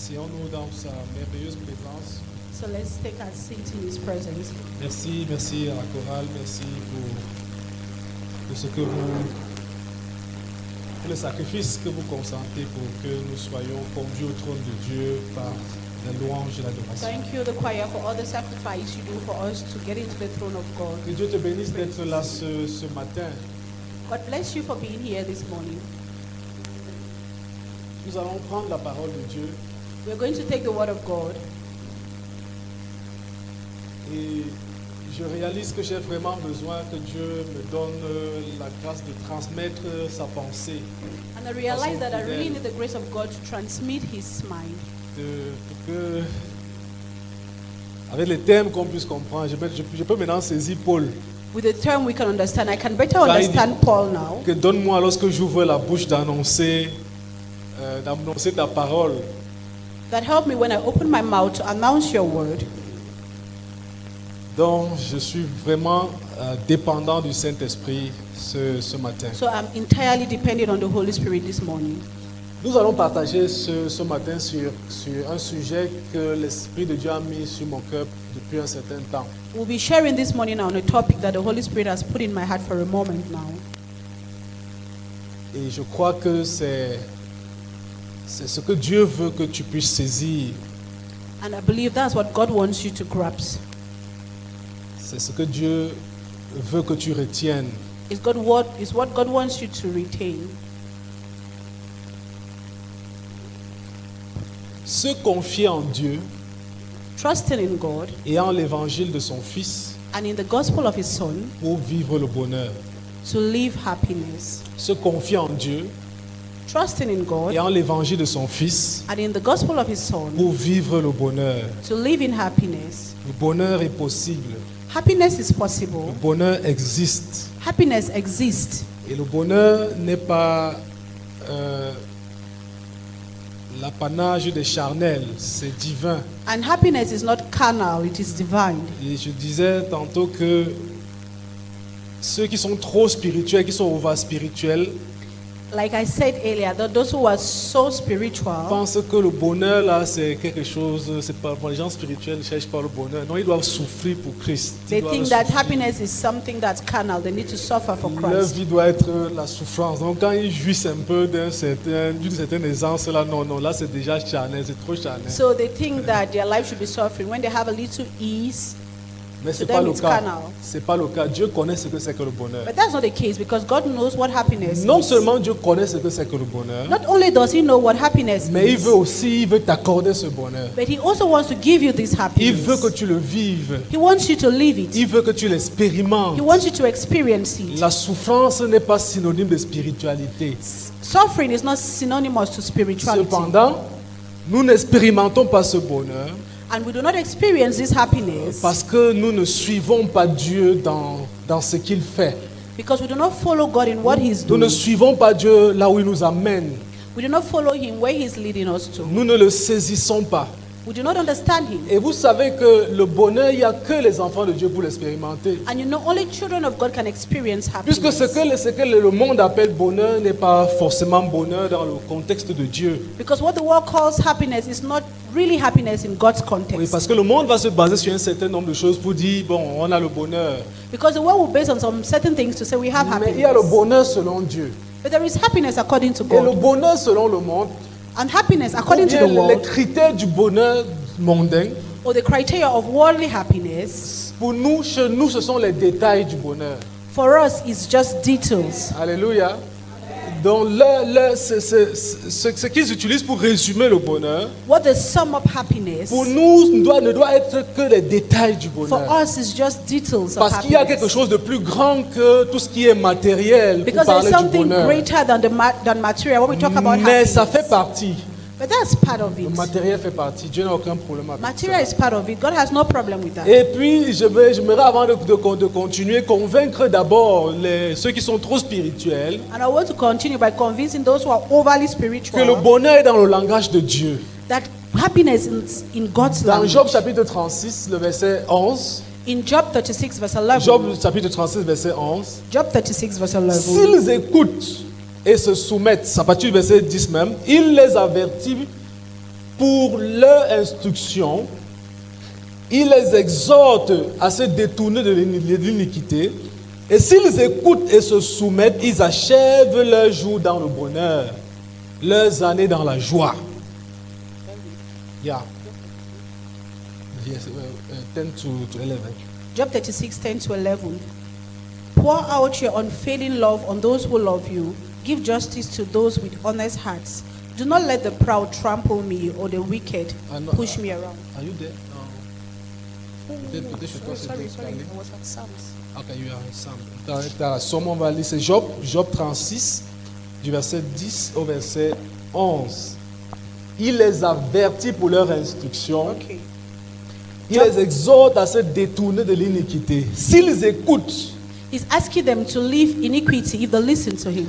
Asseyons-nous dans sa merveilleuse présence. So let's take our seat in His presence. Merci, merci à la chorale, merci pour ce que vous, pour le sacrifice que vous consentez pour que nous soyons conduits au trône de Dieu par la louange et l'adoration. Thank you, the choir, for all the sacrifice you do for us to get into the throne of God. Que Dieu te bénisse d'être là ce matin. God bless you for being here this morning. Nous allons prendre la parole de Dieu We're going to take the word of God. et je réalise que j'ai vraiment besoin que Dieu me donne la grâce de transmettre sa pensée, And I realize that I really need the grace of God to transmit His mind. pour que, avec les thèmes qu'on puisse comprendre, je peux maintenant saisir Paul. With the term we can understand, I can better Là, il dit understand Paul now. que donne-moi lorsque j'ouvre la bouche d'annoncer ta parole. That help me when I open my mouth to announce your word. Donc je suis vraiment dépendant du Saint-Esprit ce matin. So I'm entirely dependent on the Holy Spirit this morning. Nous allons partager ce matin sur un sujet que l'Esprit de Dieu a mis sur mon cœur depuis un certain temps. We'll be sharing this morning on a topic that the Holy Spirit has put in my heart for a moment now. Et je crois que c'est ce que Dieu veut que tu puisses saisir. And I believe that's what God wants you to grasp. C'est ce que Dieu veut que tu retiennes. It's what God wants you to retain. Se confier en Dieu Trusting in God et en l'évangile de son Fils and in the gospel of His Son pour vivre le bonheur. to live happiness. Se confier en Dieu Trusting in God et en l'évangile de son Fils and in the gospel of His Son pour vivre le bonheur. to live in happiness. Le bonheur est possible. Happiness is Le possible. bonheur existe. Happiness exists. Et le bonheur n'est pas l'apanage des charnels, c'est divin. And happiness is not carnal, it is divine. Et je disais tantôt que ceux qui sont trop spirituels, qui sont over spirituels, Like I said earlier, that those who are so spiritual pensent que le bonheur là c'est quelque chose, c'est pas pour les gens spirituels ne cherchent pas le bonheur. Non, ils doivent souffrir pour Christ. Ils they doivent think that souffrir. happiness is something that's carnal. They need to suffer for Leur Christ. vie doit être la souffrance. Donc quand ils jouissent un peu d'une certaine aisance là, non, là c'est déjà charnel, c'est trop charnel. So they think that their life should be suffering. When they have a little ease, Mais to c'est pas them le it's cas. carnal. C'est pas le cas. Dieu connaît ce que c'est que le bonheur. but that's not the case because God knows what happiness Non is. seulement Dieu connaît ce que c'est que le bonheur, Not only does He know what happiness mais il is, veut t'accorder ce bonheur. but He also wants to give you this Il veut que happiness. tu le vives. He wants you to live it. Il veut que tu l'expérimentes. He wants you to experience it. La souffrance n'est pas synonyme de spiritualité. Suffering is not synonymous to spirituality. Cependant, nous n'expérimentons pas ce bonheur And we do not experience this happiness parce que nous ne suivons pas Dieu dans ce qu'il fait. because we do not follow God in what He's Nous ne doing. suivons pas Dieu là où il nous amène. We do not follow Him where He's leading us to. Nous ne le saisissons pas. We do not understand Him. Et vous savez que le bonheur, il n'y a que les enfants de Dieu pour l'expérimenter. And you know, only children of God can experience Puisque happiness. ce que le monde appelle bonheur n'est pas forcément bonheur dans le contexte de Dieu. Because what the world calls happiness is not really happiness in God's Oui, context. parce que le monde va se baser sur un certain nombre de choses pour dire, bon, on a le bonheur. Because the world will base on some certain things to say we have Mais il y a le happiness. bonheur selon Dieu. But there is happiness according to Et le God. bonheur selon le monde, And happiness ou according to bien the les world, critères du bonheur mondain, or the criteria of worldly happiness, pour nous, chez nous, ce sont les détails du bonheur. for us is just details. Alléluia. Donc, ce qu'ils utilisent pour résumer le bonheur, What the sum of happiness pour nous, ne doit être que les détails du for bonheur. us is just details of Parce qu'il y a quelque happiness. chose de plus grand que tout ce qui est matériel pour Because there's parler du something bonheur. greater than material when we talk about Mais ça fait happiness. partie. But that's part of Le it. matériel fait partie. Dieu n'a aucun problème avec Material ça. is part of it. God has no problem with that. Et puis, j'aimerais avant de continuer, convaincre d'abord ceux qui sont trop spirituels And I want to continue by convincing those who are overly que le spiritual bonheur est dans le langage de Dieu. that happiness is in God's Dans language. Job chapitre 36, le verset 11, In Job 36 verse 11, Job chapitre 36, verset 11, Job 36 verse 11, s'ils écoutent et se soumettent, à partir du verset 10 même, il les avertit pour leur instruction, il les exhorte à se détourner de l'iniquité. Et s'ils écoutent et se soumettent, ils achèvent leurs jours dans le bonheur, leurs années dans la joie. Yeah. Yes, 10 to 11. Job 36, 10 to 11. Pour out your unfailing love on those who love you. Give justice to those with honest hearts. Do not let the proud trample me or the wicked push me around. Are you there? No. Sorry, I was at Psalms. Okay, you are in Psalm. Somme, on va lire, c'est Job 36, du verset 10 au verset 11. Il les avertit pour leur instruction. Okay. Il les exhorte à se détourner de l'iniquité. S'ils écoutent, He's asking them to leave iniquity if they listen to him.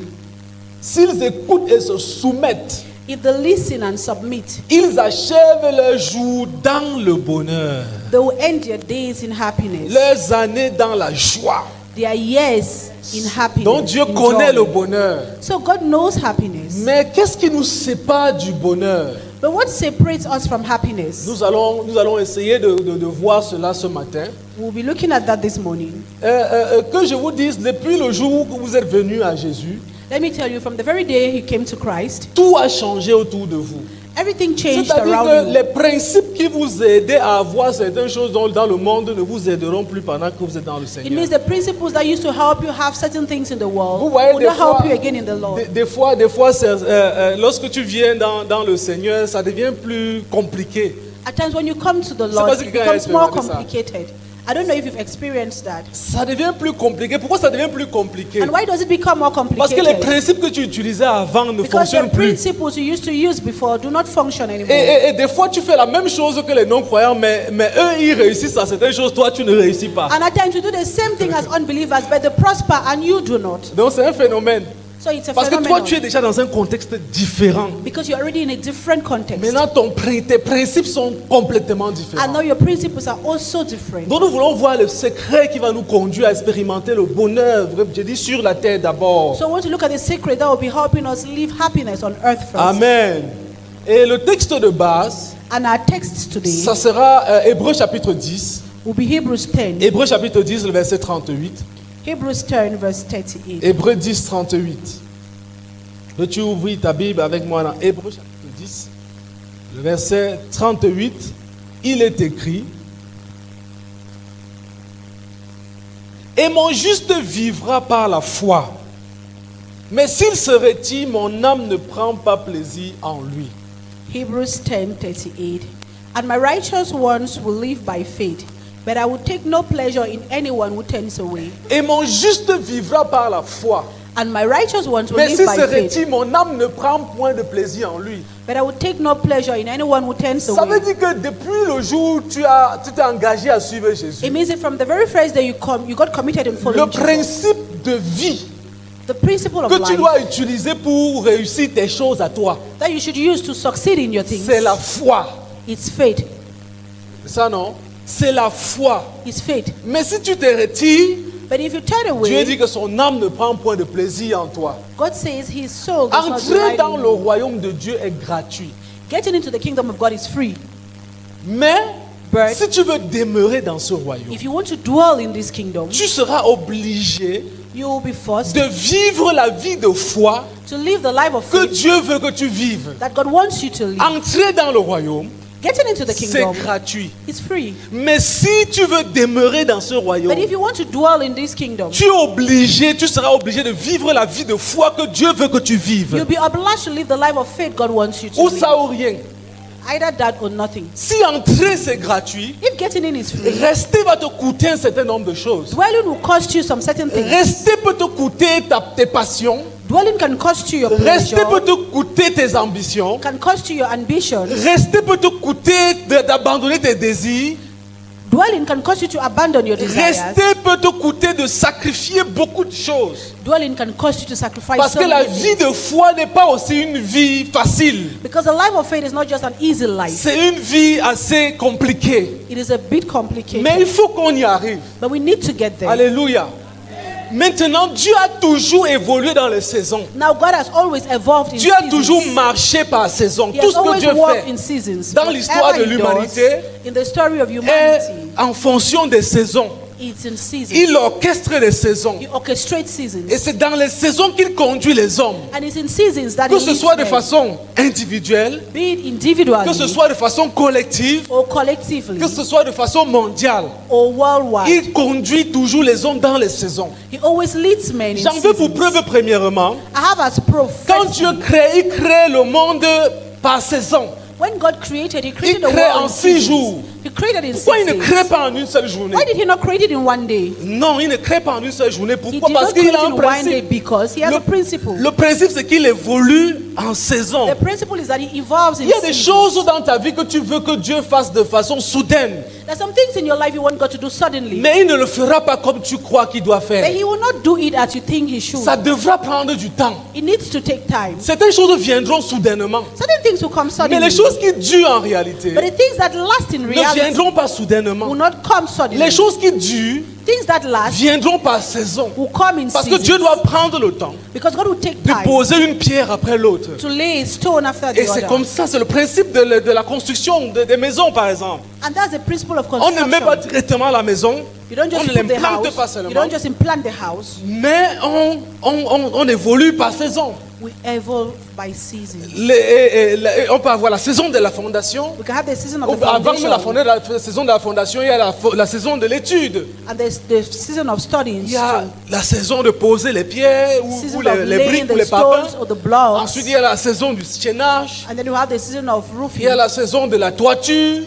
s'ils écoutent et se soumettent, If they listen and submit, ils achèvent leurs jours dans le bonheur, they will end their days in happiness, leurs années dans la joie. their years in happiness. Donc Dieu in connaît joy. le bonheur. So God knows happiness. Mais qu'est-ce qui nous sépare du bonheur? But what separates us from happiness? Nous allons essayer de voir cela ce matin. We'll be looking at that this morning. Que je vous dise, depuis le jour où vous êtes venu à Jésus, Let me tell you, from the very day you came to Christ, tout a changé autour de vous. everything changed C'est-à-dire around que you. les principes qui vous aidaient à avoir certaines choses dans le monde ne vous aideront plus pendant que vous êtes dans le It Seigneur. means the principles that used to help you have certain things in the world Vous voyez, will not help you again in the Lord. des fois, lorsque tu viens dans le Seigneur, ça devient plus compliqué. At times when you come to the pas Lord, si it quelqu'un a becomes more expérimenté ça. complicated. I don't know if you've experienced that. Ça devient plus compliqué. Pourquoi ça devient plus compliqué? And why does it become more Parce que les complicated? principes que tu utilisais avant ne Because the fonctionnent plus. principles you used to use before do not function anymore. Et des fois, tu fais la même chose que les non-croyants, mais eux, ils réussissent à certaines choses, toi, tu ne réussis pas. And at times you do the same thing as unbelievers, but they prosper and you do not. Donc, c'est un phénomène. So it's a Parce que toi, phenomenon. tu es déjà dans un contexte différent. Because you're already in a different context. Maintenant, tes principes sont complètement And différents. now your principles are also different. Donc, nous voulons voir le secret qui va nous conduire à expérimenter le bonheur, je dis sur la terre d'abord. So I want to look at the secret that will be helping us live happiness on earth first. Amen. Et le texte de base, And our text today ça sera Hébreux chapitre 10. will be Hebrews 10. Hébreux chapitre 10, le verset 38. Hebrews 10 verse 38. Hébreux 10, 38. Peux-tu ouvrir ta Bible avec moi dans Hébreux chapitre 10, le verset 38. Il est écrit: et mon juste vivra par la foi. Mais s'il se retire, mon âme ne prend pas plaisir en lui. Hebrews 10 38. And my righteous ones will live by faith, but I will take no pleasure in anyone who turns away. Et mon juste vivra par la foi. And my righteous ones will Mais live s'il by se faith, retire, mon âme ne prend point de plaisir en lui. but I will take no pleasure in anyone who turns Ça veut away. dire que depuis le jour où tu t'es engagé à suivre Jésus, It means that from the very first day you got committed in le following Jesus, principe de vie the principle of que tu life dois utiliser pour réussir tes choses à toi, that you should use to succeed in your things, c'est la foi. it's faith. Ça non? C'est la foi. It's faith. Mais si tu te retires, But if you turn Dieu away, dit que son âme ne prend point de plaisir en toi. God says his soul does not Entrer delight dans in le you. royaume de Dieu est gratuit. Getting into the kingdom of God is free. Mais But si tu veux demeurer dans ce royaume, if you want to dwell in this kingdom, tu seras obligé you will be forced de vivre la vie de foi to live the life of que faith Dieu veut que tu vives. that God wants you to live. Entrer dans le royaume, Getting into the c'est kingdom gratuit. is free. Mais si tu veux demeurer dans ce royaume, But if you want to dwell in this kingdom, tu seras obligé de vivre la vie de foi que Dieu veut que tu vives. you'll be obliged to live the life of faith God wants you to Ou live. ça ou rien. Either that or nothing. Si entrer c'est gratuit, If getting in is free, rester va te coûter un certain nombre de choses. dwelling will cost you some certain things. Rester peut te coûter tes passions. Dwelling can cost you your Rester peut pleasure, te coûter tes ambitions. can cost you your ambitions. Rester peut te coûter d'abandonner tes désirs. Dwelling can cost you to abandon your desires. Rester peut te coûter de sacrifier beaucoup de choses. Dwelling can cost you to sacrifice Parce so que la many vie things. de foi n'est pas aussi une vie facile. Because the life of faith is not just an easy life. C'est une vie assez compliquée. It is a bit complicated. Mais il faut qu'on y arrive. But we need to get there. Alléluia. maintenant, Dieu a toujours évolué dans les saisons. Now God has always evolved in Dieu a seasons. toujours marché par saison. He Tout has ce que always Dieu walked fait in seasons. dans l'histoire de Whatever he l'humanité does, in the story of est humanity, en fonction des saisons. it's in seasons. Il orchestre les saisons. He orchestrates seasons. Et c'est dans les saisons qu'il conduit les hommes. And it's in seasons that Que he ce leads soit de men, façon individuelle, be it individually que ce soit de façon collective, or collectively que ce soit de façon mondiale. or worldwide. Il conduit toujours les hommes dans les saisons. He always leads men in J'en veux pour seasons. preuve premièrement, I have as proof. quand firstly, Dieu crée, il crée le monde par saison. when God created, He created Il the crée world en in 6 seasons. jours. He created in Pourquoi il ne 6 crée days. pas en une seule journée? Why did He not create it in one day? Non, il ne crée pas en une seule journée. He Pourquoi? did Parce not qu'il create a it un in one day principe. because He has a principle. Le principe, c'est qu'il évolue en saison. The principle is that He evolves in Il y a des seasons. choses dans ta vie que tu veux que Dieu fasse de façon soudaine. There's some things in your life you want God to do suddenly, Mais il ne le fera pas comme tu crois qu'il doit but faire. He will not do it as you think He should. Ça devra prendre du temps. It needs to take time. Certaines choses viendront soudainement. Certain things will come Mais suddenly, les choses qui durent en réalité but the things that last in ne reality viendront pas will soudainement. not come suddenly. Les choses qui durent Things that last viendront par saison. will come in Parce que seasons, Dieu doit prendre le temps because God will take de time poser une pierre après l'autre. to lay a stone after Et the c'est comme other. ça, c'est le principe de la construction des maisons, par exemple. And that's the principle of On ne met pas construction. directement la maison, You don't on just ne put the l'implante pas house, you seulement, don't just implant the house. mais on évolue par saison. We evolve by seasons. On peut avoir la saison de la fondation. We can have the season of the Avant même foundation la saison de la fondation, il y a la saison de l'étude. and there's the season of studying. Il y a too. la saison de poser les pierres ou Season les of laying briques ou the les papins. stones or the blocks. Ensuite, il y a la saison du chaînage. And then you have the season of Il y a roofing, la saison de la toiture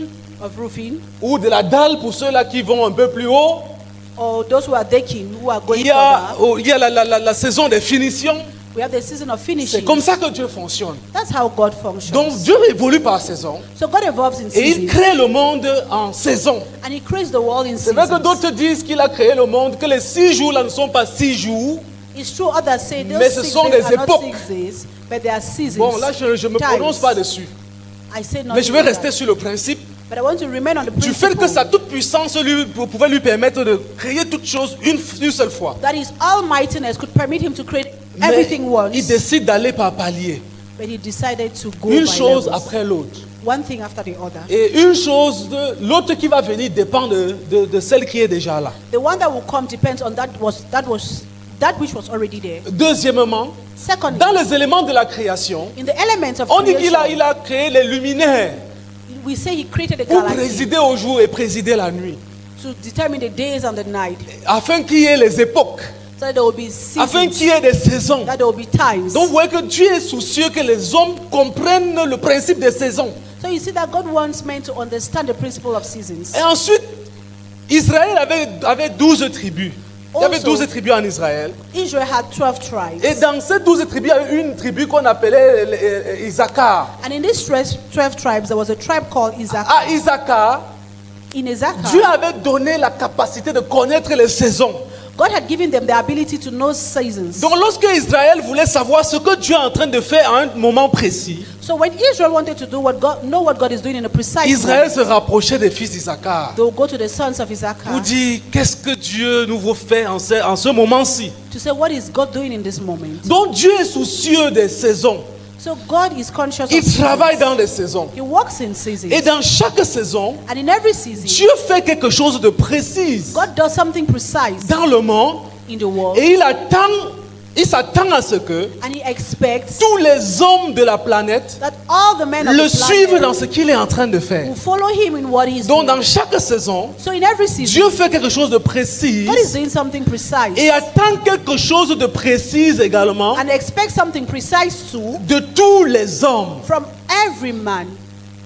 ou de la dalle pour ceux-là qui vont un peu plus haut. or those who are decking, who are going Il y a, further. il y a la saison des finitions. We have the season of C'est finishing. comme ça que Dieu fonctionne. That's how God functions. Donc Dieu évolue par saison So God evolves in et il seasons, crée le monde en saison. and He creates the world in C'est vrai que seasons. d'autres disent qu'il a créé le monde, que les 6 jours là ne sont pas 6 jours. It's true, others say those Mais ce 6 sont days des are not époques. 6 days, but they are seasons. Bon, là je ne me Times. prononce pas dessus. I say not Mais je vais to do rester that. sur le principe But I want to remain on the du fait que principle sa toute puissance pouvait lui permettre de créer toutes choses une seule fois. that His almightiness could permit Him to create Mais everything once, il décide d'aller par palier, but He decided to go une by chose levels, après l'autre. one thing after the other. Et une chose, l'autre qui va venir dépend de celle qui est déjà là. The one that will come depends on that which was already there. Deuxièmement, Secondly, dans les éléments de la création, in the elements of on dit qu'il creation, a créé les luminaires we say He created the pour galaxy présider au jour et présider la nuit, to determine the days and the night, afin qu'il y ait les époques, so that there will be afin seasons, qu'il y ait des saisons. that there will be times. Donc vous voyez que Dieu est soucieux que les hommes comprennent le principe des saisons. So you see that God wants men to understand the principle of seasons. Et ensuite, Israël avait 12 tribus. Il y avait Also, 12 tribus en Israël. Israel had 12 tribes. Et dans ces 12 tribus, il y avait une tribu qu'on appelait Issachar. And in these 12 tribes, there was a tribe called Issachar. À Issachar, In Issachar, Dieu avait donné la capacité de connaître les saisons. God had given them the ability to know seasons. Donc lorsque Israël voulait savoir ce que Dieu est en train de faire à un moment précis, So when Israel wanted to know what God is doing in a precise Israël moment, se rapprochait des fils d'Issachar they will go to the sons of Issachar pour dire qu'est-ce que Dieu nous veut faire en ce moment-ci. to say, what is God doing in this moment? Donc Dieu est soucieux des saisons. So God is conscious Il of seasons. travaille dans les saisons. He works in seasons. Et dans chaque saison, And in every season, Dieu fait quelque chose de précis God does something precise dans le monde in the world. et il s'attend à ce que And He expects tous les hommes de la planète that all the men of le the suivent planet dans ce qu'il est en train de faire. will follow Him in what He is Donc doing. dans chaque saison, So in every season, Dieu fait quelque chose de précis God is doing something precise et attend quelque chose de précis également and expects something precise too de tous les hommes. from every man.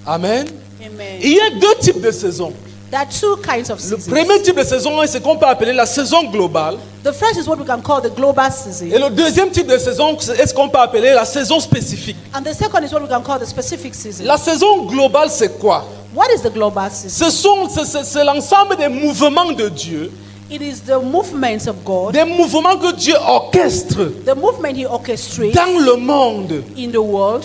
Amen. Amen. Il y a deux types de saisons. There are two kinds of Le seasons. premier type de saison est ce qu'on peut appeler la saison globale. The first is what we can call the global season. Et le deuxième type de saison est ce qu'on peut appeler la saison spécifique. And the second is what we can call the specific season. La saison globale, c'est quoi? What is the global season? C'est l'ensemble des mouvements de Dieu, It is the movements of God, des mouvements que Dieu orchestre the movement He orchestrates dans le monde in the world,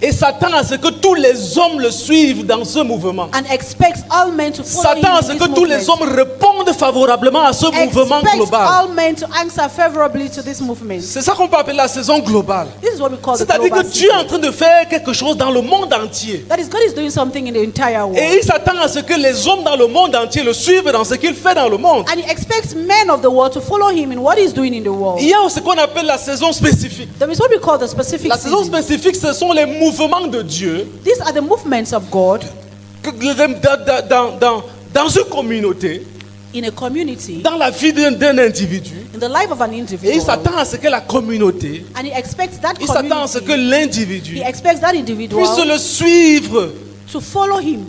et s'attend à ce que tous les hommes le suivent dans ce mouvement. and expects all men to follow Him S'attend à in ce this que tous les movement, hommes répondent répondent favorablement à ce mouvement Expect global. all men to answer favorably to this movement. C'est ça qu'on peut appeler la saison globale. This is what we call the C'est-à-dire que global Dieu est en season. train de faire quelque chose dans le monde entier. That is, God is doing something in the entire world. Et il s'attend à ce que les hommes dans le monde entier le suivent dans ce qu'il fait dans le monde. And he expects men of the world to follow him in what he's doing in the world. Il y a ce qu'on appelle la saison spécifique. There is what we call the specific La saison season. spécifique, ce sont les mouvements de Dieu These are the movements of God dans une communauté, in a community, dans la vie d'un individu. in the life of an Et il individual. s'attend à ce que la communauté, And he expects that il s'attend à ce que community, l'individu he expects that puisse individual le suivre. to follow him.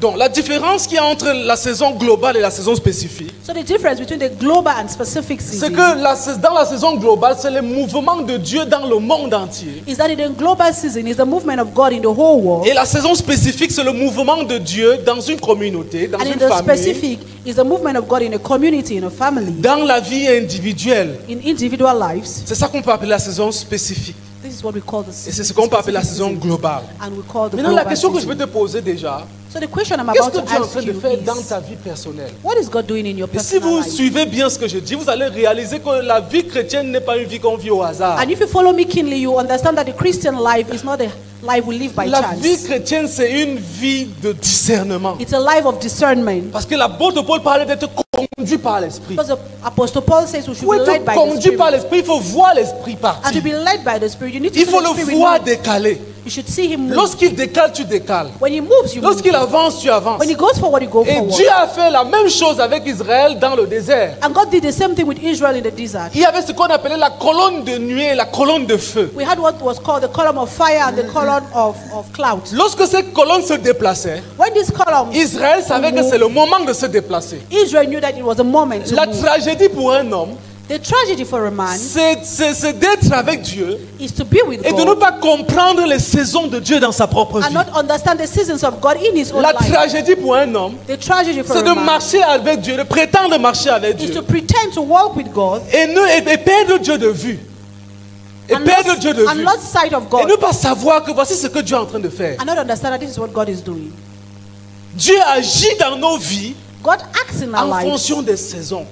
Donc la différence qu'il y a entre la saison globale et la saison spécifique, So the difference between the global and specific c'est season que dans la saison globale, c'est le mouvement de Dieu dans le monde entier. is that in the global season is the movement of God in the whole world. Et la saison spécifique, c'est le mouvement de Dieu dans une communauté, dans And in une the famille, specific is the movement of God in a community, in a family, dans la vie individuelle. in individual lives. C'est ça qu'on peut appeler la saison spécifique. This is what we call the Et season. c'est ce qu'on peut appeler la saison globale. And we call the Maintenant, la global question que je vais season. te poser déjà, So the question I'm qu'est-ce about que to Dieu est en ask train de you faire dans is, ta vie personnelle? what is God doing in your Et si personal vous life? suivez bien ce que je dis, vous allez réaliser que la vie chrétienne n'est pas une vie qu'on vit au hasard. And if you follow me keenly, you understand that the Christian life is not a life we live by La vie chance. chrétienne, c'est une vie de discernement. It's a life of discernment. Parce que l'apôtre Paul parlait d'être conduit par l'esprit. Because the Apostle Paul says we should Pour be être led by the conduit Spirit. par l'esprit, il faut voir l'esprit And to partir. be led by the Spirit, you need to Il see faut the le Spirit voir move. décaler. You should see him move. Lorsqu'il décale, tu décales. When he moves, you move. Lorsqu'il avance, tu avances. When he goes forward, you go Et forward. Dieu a fait la même chose avec Israël dans le désert. And God did the same thing with Israel in the desert. Il y avait ce qu'on appelait la colonne de nuée et la colonne de feu. We had what was called the column of fire and the column of cloud. Lorsque ces colonnes se déplaçaient, When these columns, Israël savait que c'est le moment de se déplacer. Israel knew that it was a moment to La move. tragédie pour un homme, The tragedy for a man c'est d'être avec Dieu is to be with et de ne God pas comprendre les saisons de Dieu dans sa propre and vie. not understand the seasons of God in his own La life. tragédie pour un homme, The tragedy for c'est a de man marcher avec Dieu, de prétendre marcher avec is Dieu to pretend to walk with God et perdre Dieu de vue. Et and perdre Dieu de and vue. lost sight of Et God ne pas savoir que voici ce que Dieu est en train de faire. and not understand that this is what God is doing. Dieu agit dans nos vies God acts in our en lives fonction des saisons.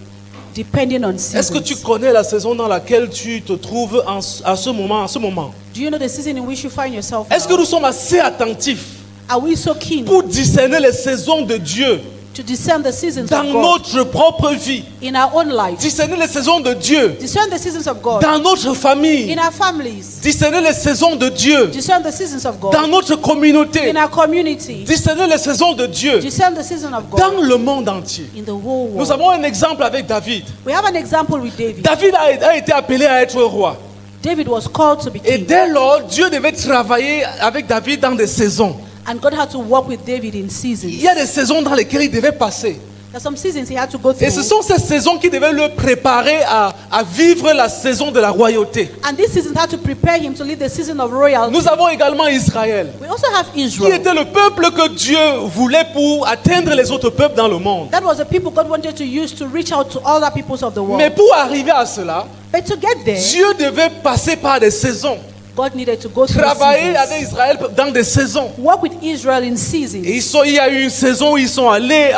depending on Est-ce que tu seasons. connais la saison dans laquelle tu te trouves à ce moment? Do you know the season in which you find yourself Est-ce que now? nous sommes assez attentifs Are we so keen pour discerner les saisons de Dieu to discern the seasons dans of God notre propre vie? in our own life? Discerner les saisons de Dieu Discern the seasons of God dans notre famille. in our families. Discerner les saisons de Dieu Discern the seasons of God dans notre communauté. in our community. Discerner les saisons de Dieu Discern the season of God dans le monde entier. in the whole Nous world. avons un exemple avec David. We have an example with David. David a été appelé à être roi. David was called to be Et king, dès lors, Dieu devait travailler avec David dans des saisons. and God had to work with David in seasons. Il y a des saisons dans lesquelles il devait passer. There's some seasons he had to go Et ce through, sont ces saisons qui devaient le préparer à vivre la saison de la royauté. and this season had to prepare him to live the season of royalty. Nous avons également Israël, We also have qui Israel. était le peuple que Dieu voulait pour atteindre les autres peuples dans le monde. That was the people God wanted to use to reach out to other peoples of the world. Mais pour arriver à cela, But to get there, Dieu devait passer par des saisons, God needed to go through travailler seasons. avec Israël dans des saisons. Work with Israel in seasons. Et il y a eu une saison où ils sont allés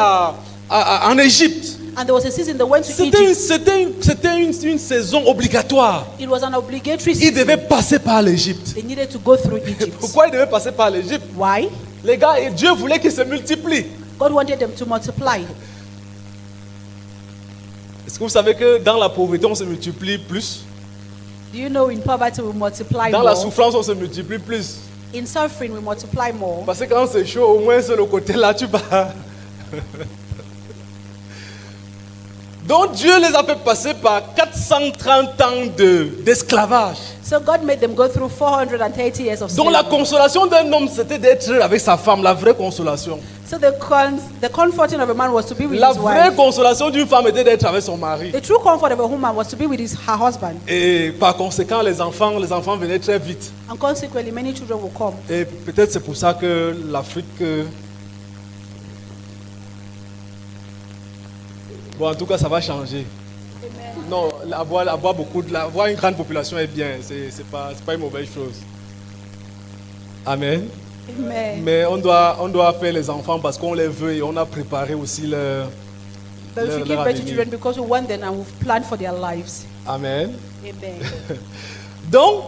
en Égypte. And there was a season they went to C'était Egypt. une saison obligatoire. It was an obligatory Ils season. devaient passer par l'Égypte. They needed to go through Egypt. Pourquoi ils devaient passer par l'Égypte? Why? Les gars, et Dieu voulait qu'ils se multiplient. God wanted them to multiply. Est-ce que vous savez que dans la pauvreté, on se multiplie plus? Do you know in poverty we multiply Dans la more? souffrance, on se multiplie plus. In suffering we multiply more. Parce que quand c'est chaud, au moins c'est le côté là, tu vas. Donc Dieu les a fait passer par 430 ans d'esclavage. So God made them go through 430 years of Donc la slavery. consolation d'un homme, c'était d'être avec sa femme, la vraie consolation. So the comforting of a man was to be with La his vraie wife. consolation d'une femme était d'être avec son mari. The true comfort of a woman was to be with her husband. Et par conséquent, les enfants venaient très vite. And consequently, many children will come. Et peut-être c'est pour ça que l'Afrique... Bon, en tout cas, ça va changer. Non, avoir une grande population est bien. C'est pas une mauvaise chose. Amen. Amen. Mais on doit faire les enfants parce qu'on les veut et on a préparé aussi But we leur should give birth to avenir. children because we want them and we've planned for their lives. Amen. Amen. Donc,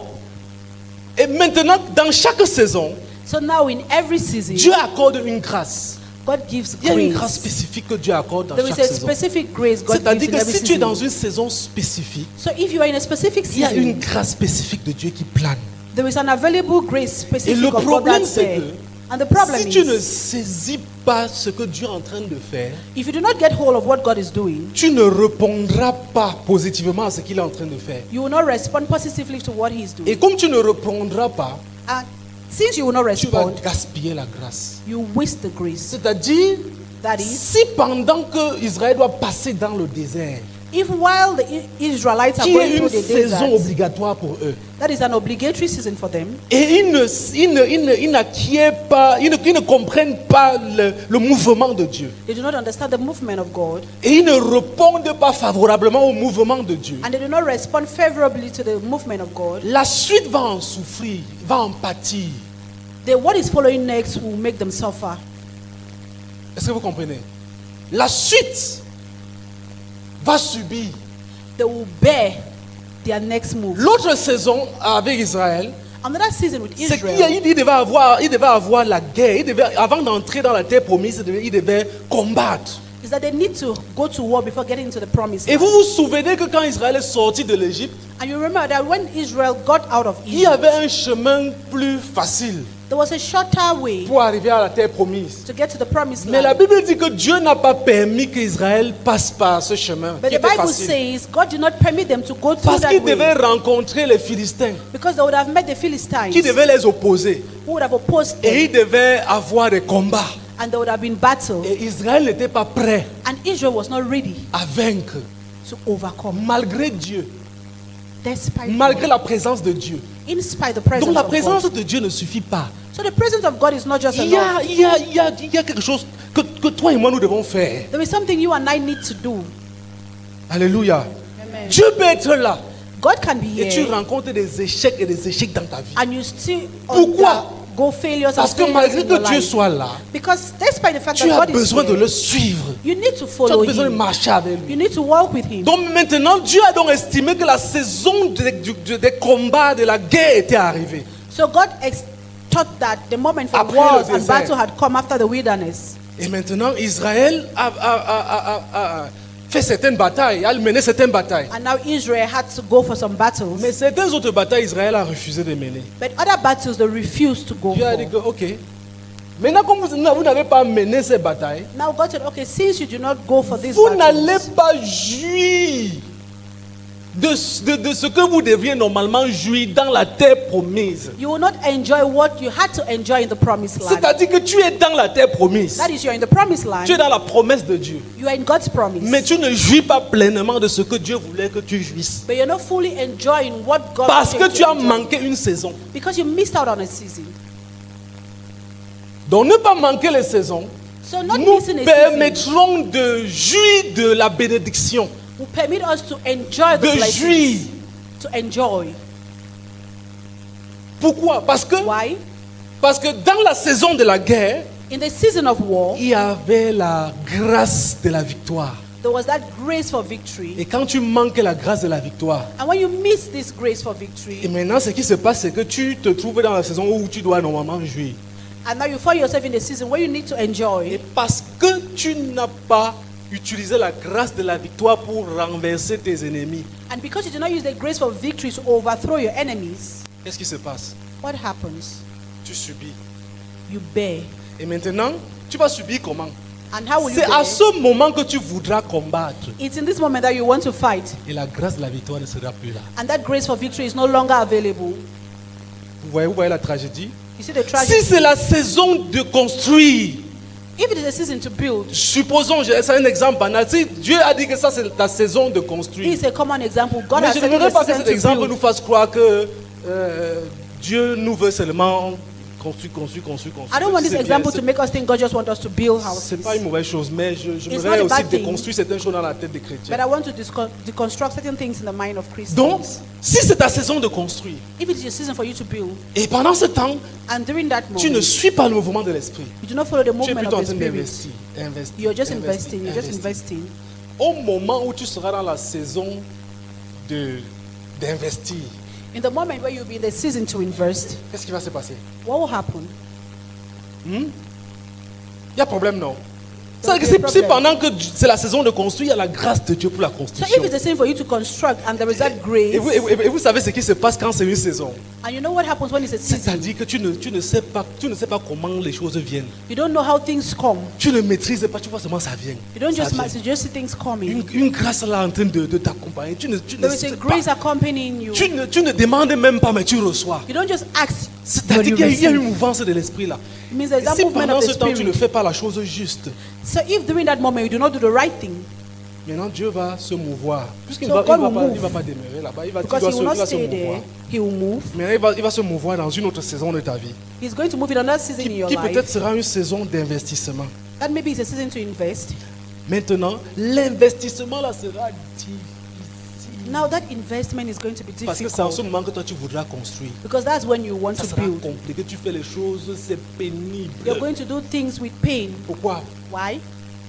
et maintenant, dans chaque saison, So now in every season, Dieu accorde une grâce. God gives Il y a une grâce grace. spécifique que Dieu accorde dans There is chaque a saison. specific grace God gives C'est-à-dire in que every si tu es dans season. une saison spécifique, So if you are in a specific il y a une season, grâce spécifique de Dieu qui plane. there is an available grace Et specific le of God problème, that's c'est there. que And the problem si tu ne is, saisis pas ce que Dieu est en train de faire, if you do not get hold of what God is doing, tu ne répondras pas positivement à ce qu'il est en train de faire. you will not respond positively to what He is doing. Et comme tu ne répondras pas, And since you will not tu vas respond, gaspiller la grâce. you waste the grace. C'est-à-dire, That is, si pendant que Israël doit passer dans le désert, if while the Israelites are qui going est une through the saison desert, obligatoire pour eux, that is an obligatory season for them, et ils n'acquièrent pas, ils ne comprennent pas le mouvement de Dieu, they do not understand the movement of God, et ils ne répondent pas favorablement au mouvement de Dieu, and they do not respond favorably to the movement of God, la suite va en souffrir, va en pâtir. then what is following next will make them suffer. Est-ce que vous comprenez? La suite va subir. They will bear their next move. L'autre saison avec Israël, Another season with c'est qu'il Israel, devait avoir la guerre. Avant d'entrer dans la terre promise, il devait combattre. is that they need to go to war before getting into the promised Et land. vous vous souvenez que quand Israël est sorti de l'Égypte, And you remember that when Israel got out of il y Egypt, avait un chemin plus facile there was a shorter way pour arriver à la terre promise. to get to the promised Mais la land. Bible dit que Dieu n'a pas permis qu'Israël passe par ce chemin But qui the était Bible facile. says God did not permit them to go through Parce that qu'ils devaient way rencontrer les Philistins because they would have met the Philistines qui devaient les opposer. who would have opposed Et them ils devaient avoir des combats. and there would have been battle. Et Israël n'était pas prêt And Israel was not ready à vaincre. to overcome Malgré Dieu, despite malgré la présence de Dieu. in spite the presence Donc la of présence God. de Dieu ne suffit pas. So the presence of God is not just Il y enough. a quelque chose que toi et moi nous devons faire. There is something you and I need to do. Alléluia. Amen. Dieu peut être là God can be et tu here rencontres des échecs et des échecs dans ta vie. and you still Pourquoi? go failures and Parce que failures malgré in your que Dieu life. soit là, Because despite the fact tu that as God is besoin de here, le suivre. you need to Tu as follow besoin de Him. marcher avec lui. You need to walk with Him. Donc maintenant, Dieu a donc estimé que la saison des combats, de la guerre était arrivée. So God thought that the moment for Après wars le and désert. battle had come after the wilderness. Et maintenant, Israël a fait certaines batailles, a mené certaines batailles. And now Israel had to go for some battles. Mais certaines autres batailles, Israël a refusé de mener. But other battles they refused to go Dieu a dit for. que, ok. Maintenant, comme vous n'avez pas mené ces batailles, Now God said, okay, since you do not go for these vous n'allez battles, pas jouir de ce que vous devriez normalement jouir dans la terre promise. you will not enjoy what you had to enjoy in the promised land. C'est-à-dire que tu es dans la terre promise. That is, you're in the promised Tu es land. dans la promesse de Dieu. You are in God's promise. Mais tu ne jouis pas pleinement de ce que Dieu voulait que tu jouisses. But you're not fully enjoying what God Parce que wanted tu to as enjoy. manqué une saison. Because you missed out on a season. Donc ne pas manquer les saisons So not nous missing a season permettront de jouir de la bénédiction. will permit us to enjoy the De blessings. jouir. To enjoy. Pourquoi? Parce que dans la saison de la guerre, In the season of war, il y avait la grâce de la victoire. there was that grace for victory. Et quand tu manques la grâce de la victoire, And when you miss this grace for et victory, maintenant ce qui se passe, c'est que tu te trouves dans la saison où tu dois normalement jouir. and now you find yourself in a season where you need to Et enjoy, parce que tu n'as pas utilisé la grâce de la victoire pour renverser tes ennemis, and because you do not use the grace for victory to overthrow your enemies, qu'est-ce qui se passe? what happens? Tu subis. You bear. Et maintenant, tu vas subir comment? And how will you C'est à bear? ce moment que tu voudras combattre. It's in this moment that you want to fight, Et la grâce de la victoire ne sera plus là. and that grace for victory is no longer available. Vous voyez la tragédie? You see the Si tragedy? c'est la saison de construire, If it is a season to build, supposons, c'est un exemple banal. Si Dieu a dit que ça c'est ta saison de this construire, is a common example. God mais has je said ne it's voudrais a pas que season cet exemple to nous build. fasse croire que Dieu nous veut seulement construire. I don't want this C'est example bien, to make us think God just wants us to build c'est houses. pas une mauvaise chose, mais je It's voudrais not a aussi bad thing. déconstruire certaines choses dans la tête des But chrétiens. I want to deconstruct certain things in the mind of Donc, Christians. si c'est ta saison de construire, If it is a season for you to build, et pendant ce temps, and during that tu ne moment, suis pas le mouvement de l'esprit, you do not follow the tu es movement plutôt en of the train Spirit, d'investir. you're just investing, you're just investing. au moment où tu seras dans la saison d'investir, In the moment where you'll be in the season to invest, qu'est-ce qui va se passer? what will happen? Il y a problème, non? There'll C'est-à-dire be que a si problem. pendant que c'est la saison de construire, il y a la grâce de Dieu pour la So construction. if it's the same for you to construct and there is that grace, Et vous savez ce qui se passe quand c'est une saison. and you know what happens when it's a season, C'est-à-dire que tu ne sais pas comment les choses viennent. you don't know how things come. Tu ne maîtrises pas, tu vois seulement ça vient. You don't Ça just vient. you just see things coming. Une grâce là en train de t'accompagner. Tu ne There is sais a pas. grace accompanying you. Tu ne demandes même pas, mais tu reçois. You don't just ask, but C'est-à-dire you qu'il y a une receive. mouvance de l'esprit là. It means there's Et that si movement pendant of the ce temps tu ne spirit. fais pas la chose juste, So if during that moment you do not do the right thing, maintenant Dieu va se mouvoir. Puisqu'il So ne God va, will va move. pas demeurer là-bas, il va because he will il not va se stay mouvoir. there, he will move. Mais il va se mouvoir dans une autre saison de ta vie. He's going to move in another season in your Qui peut-être life. sera une saison d'investissement. That maybe is a season to invest. Maintenant, l'investissement là sera difficile. Now that investment is going to be Parce que c'est en ce difficult moment que toi tu voudras construire. because that's when you want Ça to sera build. compliqué, tu fais les choses, c'est pénible. You're going to do things with pain. Pourquoi? Why?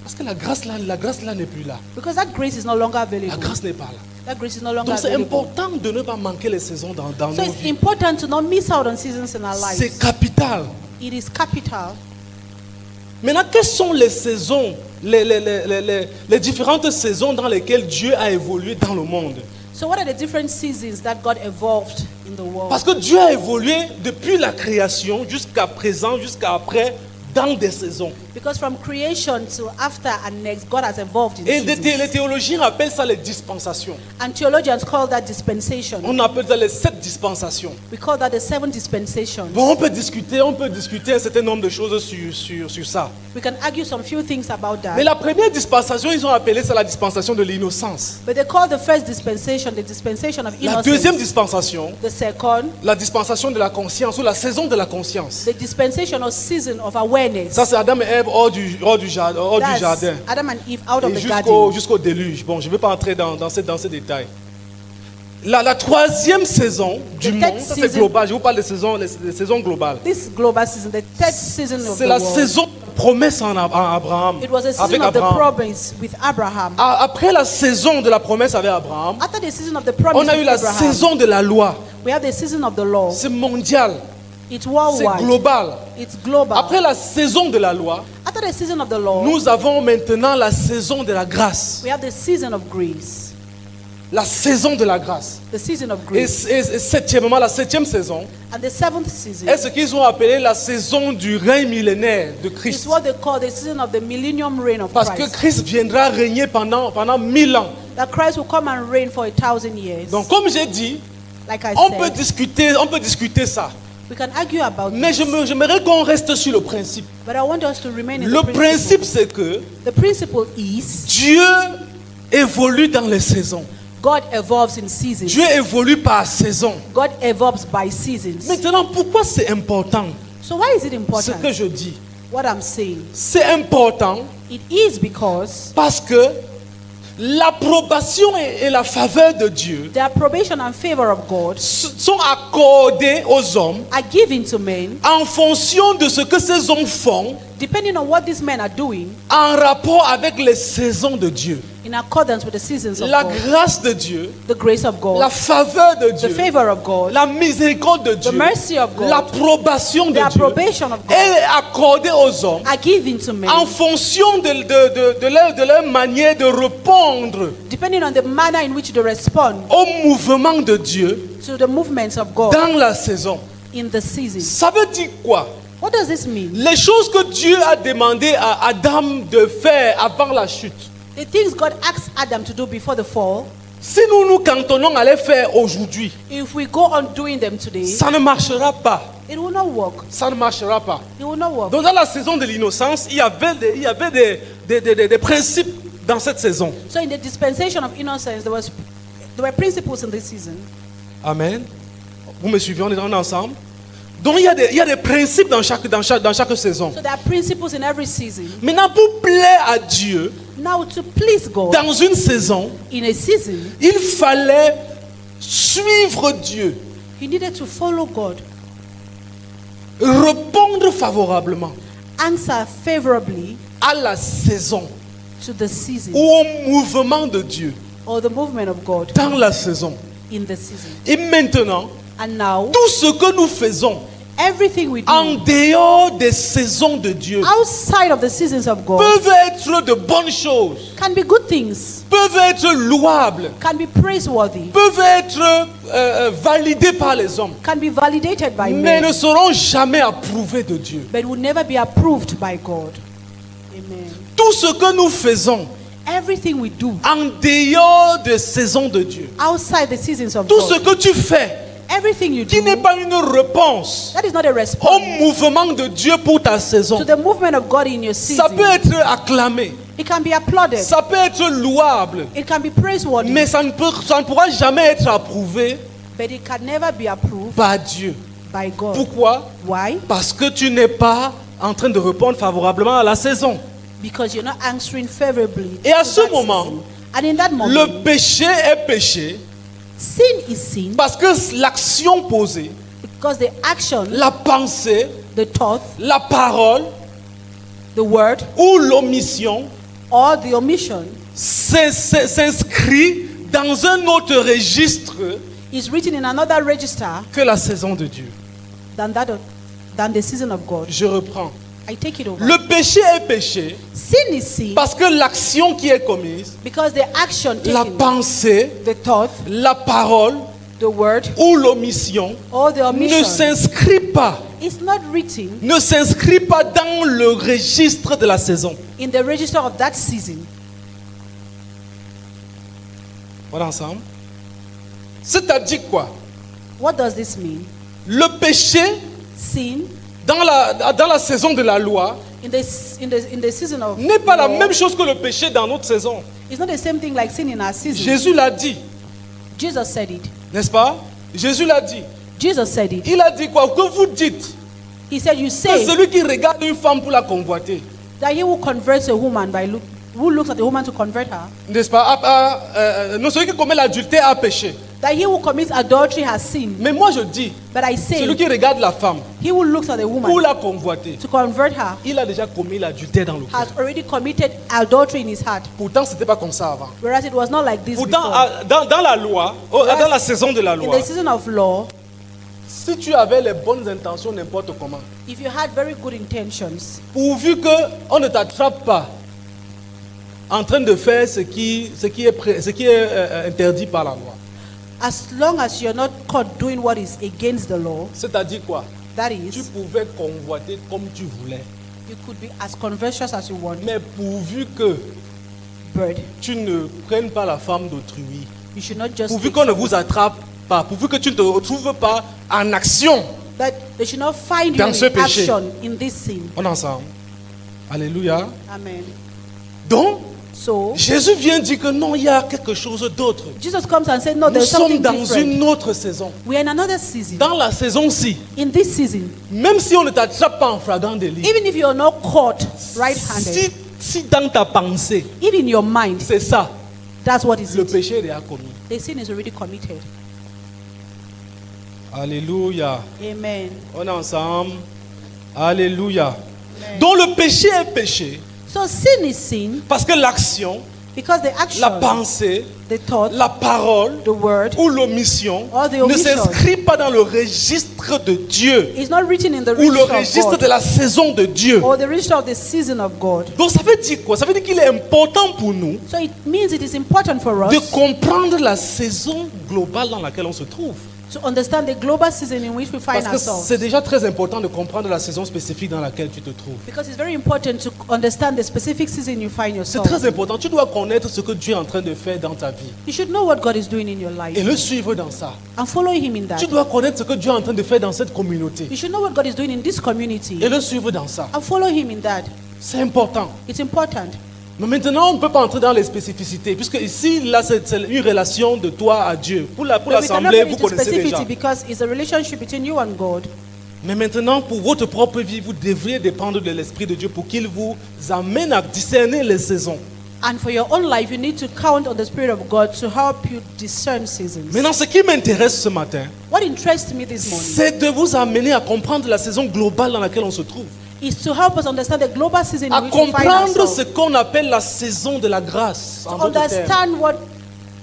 Parce que la grâce là n'est plus là. Because that grace is no longer La available. grâce n'est pas là. That grace is no longer Donc c'est available. important de ne pas manquer les saisons dans So nos it's vies. important to not miss out on seasons in our C'est lives. capital. It is capital. Maintenant, quelles sont les saisons, les différentes saisons dans lesquelles Dieu a évolué dans le monde? So what are the different seasons that God evolved in the world? Parce que Dieu a évolué depuis la création jusqu'à présent, jusqu'à après, dans des saisons. Because from creation to after and next, God has evolved in Et les seasons. théologiens appellent ça les dispensations. And theologians call that dispensation. On appelle ça les 7 dispensations. We call that the 7 dispensations. Bon, on peut discuter un certain nombre de choses sur ça. We can argue some few things about Mais that. la première dispensation, ils ont appelé ça la dispensation de l'innocence. But they call the first dispensation the dispensation of La deuxième innocence. dispensation, The second, la dispensation de la conscience ou la saison de la conscience. the dispensation or season of awareness. Ça, c'est Adam et Ève hors du That's jardin. Adam and Eve out of Et the garden. jusqu'au déluge. Bon, je ne vais pas entrer dans ces détails. La troisième saison du The monde, third ça c'est season. global, je vous parle des saisons globales. This global season, the third season of C'est the la world. saison de promesse en Abraham. It was a Avec season of the Abraham. promise with Abraham. Après la saison de la promesse avec Abraham, After the season of the promise on a eu with la Abraham, saison de la loi. we have the season of the law. C'est mondial, It's c'est worldwide. global. It's global. Après la saison de la loi, After the season of the law, nous avons maintenant la saison de la grâce. we have the season of grace. La saison de la grâce. The season of Et, grace. et septièmement, la septième saison And the seventh season est ce qu'ils ont appelé la saison du règne millénaire de is Christ. what they call the season of the millennium reign of Parce que Christ. Christ viendra régner pendant 1000 ans. That Christ will come and reign for 1,000 years. Donc, comme j'ai dit, Like I on peut said, discuter ça. we can argue about Mais this. j'aimerais qu'on reste sur le principe. But I want us to remain in Le the principe, principle. c'est que The principle is Dieu évolue dans les saisons. God evolves in seasons. Dieu évolue par saison. God evolves by seasons. Maintenant, pourquoi c'est important? So why is it Ce important? que je dis. What I'm saying. C'est important It is because parce que l'approbation et la faveur de Dieu the approbation and favor of God sont accordées aux hommes are given to men en fonction de ce que ces hommes font depending on what these men are doing en rapport avec les saisons de Dieu. in accordance with the seasons of La God. grâce de Dieu, The grace of la God, faveur de the Dieu, favor of God, la miséricorde de Dieu, the mercy of God, l'approbation de the Dieu approbation of God est accordée aux hommes are given to men en fonction de leur manière de répondre depending on the manner in which they respond au mouvement de Dieu to the movements of God dans la saison. in the season. Ça veut dire quoi? What does this mean? Les choses que Dieu a demandé à Adam de faire avant la chute, The things God asked Adam to do before the fall, si nous nous cantonnons à les faire aujourd'hui, if we go on doing them today, ça ne marchera pas. it will not work. Ça ne marchera pas. It will not work. Donc dans la saison de l'innocence, il y avait des principes dans cette saison. So in the dispensation of innocence, there were principles in this season. Amen. Vous me suivez, on est ensemble. Donc il y a des principes dans chaque saison. So there are principles in every season. Maintenant, pour plaire à Dieu, Now to please God dans une saison, in a season, il fallait suivre Dieu, he needed to follow God, répondre favorablement answer favorably à la saison. to the season ou au mouvement de Dieu or the movement of God dans la saison. in the season. Et maintenant, And now, tout ce que nous faisons everything we en do dehors des saisons de Dieu outside of the seasons of God peuvent être de bonnes choses, can be good things, peuvent être louables, can be praiseworthy, peuvent être validées par les hommes, can be validated by mais ne men, seront jamais approuvées de Dieu. but will never be approved by God. Amen. Tout ce que nous faisons Everything we do en dehors des saisons de Dieu, outside the seasons of tout ce God, que tu fais everything you qui n'est do, pas une réponse that is not a au response mouvement de Dieu pour ta saison, to the movement of God in your ça peut season. être acclamé, It can be applauded, ça peut être louable, it can be praiseworthy, mais ça ne pourra jamais être approuvé but it can never be approved par Dieu. by God. Pourquoi? Why? Parce que tu n'es pas en train de répondre favorablement à la saison. Because you're not answering favorably. Et à to ce that moment, season. And in that moment, Le péché est péché sin is sin parce que l'action posée, because the action, la pensée, the thought, la parole the word, ou l'omission or the omission s'inscrit dans un autre registre is written in another register que la saison de Dieu. than the season of God. Je reprends. I take it over. Le péché est péché Sin is sin parce que l'action qui est commise, because the action la taken, pensée, the thought, la parole the word, ou l'omission or the ne omission s'inscrit pas, is not written ne s'inscrit pas dans le registre de la saison. in the register of that season. On est ensemble? C'est-à-dire quoi? What does this mean? Le péché Sin dans la saison de la loi in the season of n'est pas la law même chose que le péché dans notre saison. It's not the same thing like sin in our season. Jésus l'a dit, Jesus said it. n'est-ce pas? Jésus l'a dit. Jesus said it. Il a dit quoi? Que vous dites He said, you que say celui qui regarde une femme pour la convoiter, that he will convert a woman who looks at a woman to convert her, n'est-ce pas? Non, celui qui commet l'adultère a péché. that he will commit adultery has sinned. Mais moi je dis, But I say, celui qui regarde la femme he who looks at a pour woman la convoiter, to convert her il a déjà commis l'adultère dans le cœur. has already committed adultery in his heart. Pourtant, ce n'était pas comme ça avant. Whereas it was not like this Pourtant, before. dans la loi, dans la saison de la In loi, the season of law, si tu avais les bonnes intentions n'importe comment, if you had very good intentions, pourvu qu'on ne t'attrape pas en train de faire ce qui est interdit par la loi. as long as you're not caught doing what is against the law, C'est-à-dire quoi? that Tu is, pouvais convoiter comme tu voulais, you could be as convertious as you want, mais pourvu que but tu ne prennes pas la femme d'autrui, you should not just pourvu take qu'on ne someone- vous attrape pas, pourvu que tu ne te retrouves pas en action. that they should not find you Dans ce in péché. action in this sin. On est ensemble. Alléluia. Amen. Donc, So Jésus vient dire que non, il y a quelque chose d'autre. Jesus comes and says, no, Nous there's sommes something dans different. une autre saison. We are in another season. Dans la saison-ci, In this season, même si on ne t'attrape pas en flagrant délit, even if you're not caught right-handed, si dans ta pensée, if in your mind, c'est ça, that's what is le it. péché est déjà commis. The sin is already committed. Alléluia. Amen. On est ensemble. Alléluia. Donc le péché est péché So sin is sin parce que l'action, because the action, la pensée, the thought, la parole the word ou l'omission Or the ne omission. s'inscrit pas dans le registre de Dieu is not written in the ou le register of registre God de la saison de Dieu. or the register of the season of God. Donc ça veut dire quoi? Ça veut dire qu'il est important pour nous So it means it is important for de us comprendre la saison globale dans laquelle on se trouve. to understand the global season in which we find Parce que ourselves. c'est déjà très important de comprendre la saison spécifique dans laquelle tu te trouves. Because it's very important to understand the specific season you find C'est yourself. très important. Tu dois connaître ce que Dieu est en train de faire dans ta vie You should know what God is doing in your et life le suivre dans ça. and follow Him in that. Tu dois connaître ce que Dieu est en train de faire dans cette communauté You should know what God is doing in this community et le suivre dans ça. and follow Him in that. C'est important. It's important. Mais maintenant, on ne peut pas entrer dans les spécificités puisque ici, là, c'est une relation de toi à Dieu. Pour But we cannot l'assemblée, go vous into connaissez déjà. specificity because it's a relationship between you and God. Mais maintenant, pour votre propre vie, vous devriez dépendre de l'Esprit de Dieu pour qu'il vous amène à discerner les saisons. And for your own life, you need to count on the Spirit of God to help you discern seasons. Maintenant, ce qui m'intéresse ce matin, What interests me this morning c'est de vous amener à comprendre la saison globale dans laquelle on se trouve. is to help us understand the global season À in which we find comprendre ourselves. ce qu'on appelle la saison de la grâce. To en d'autres termes. understand what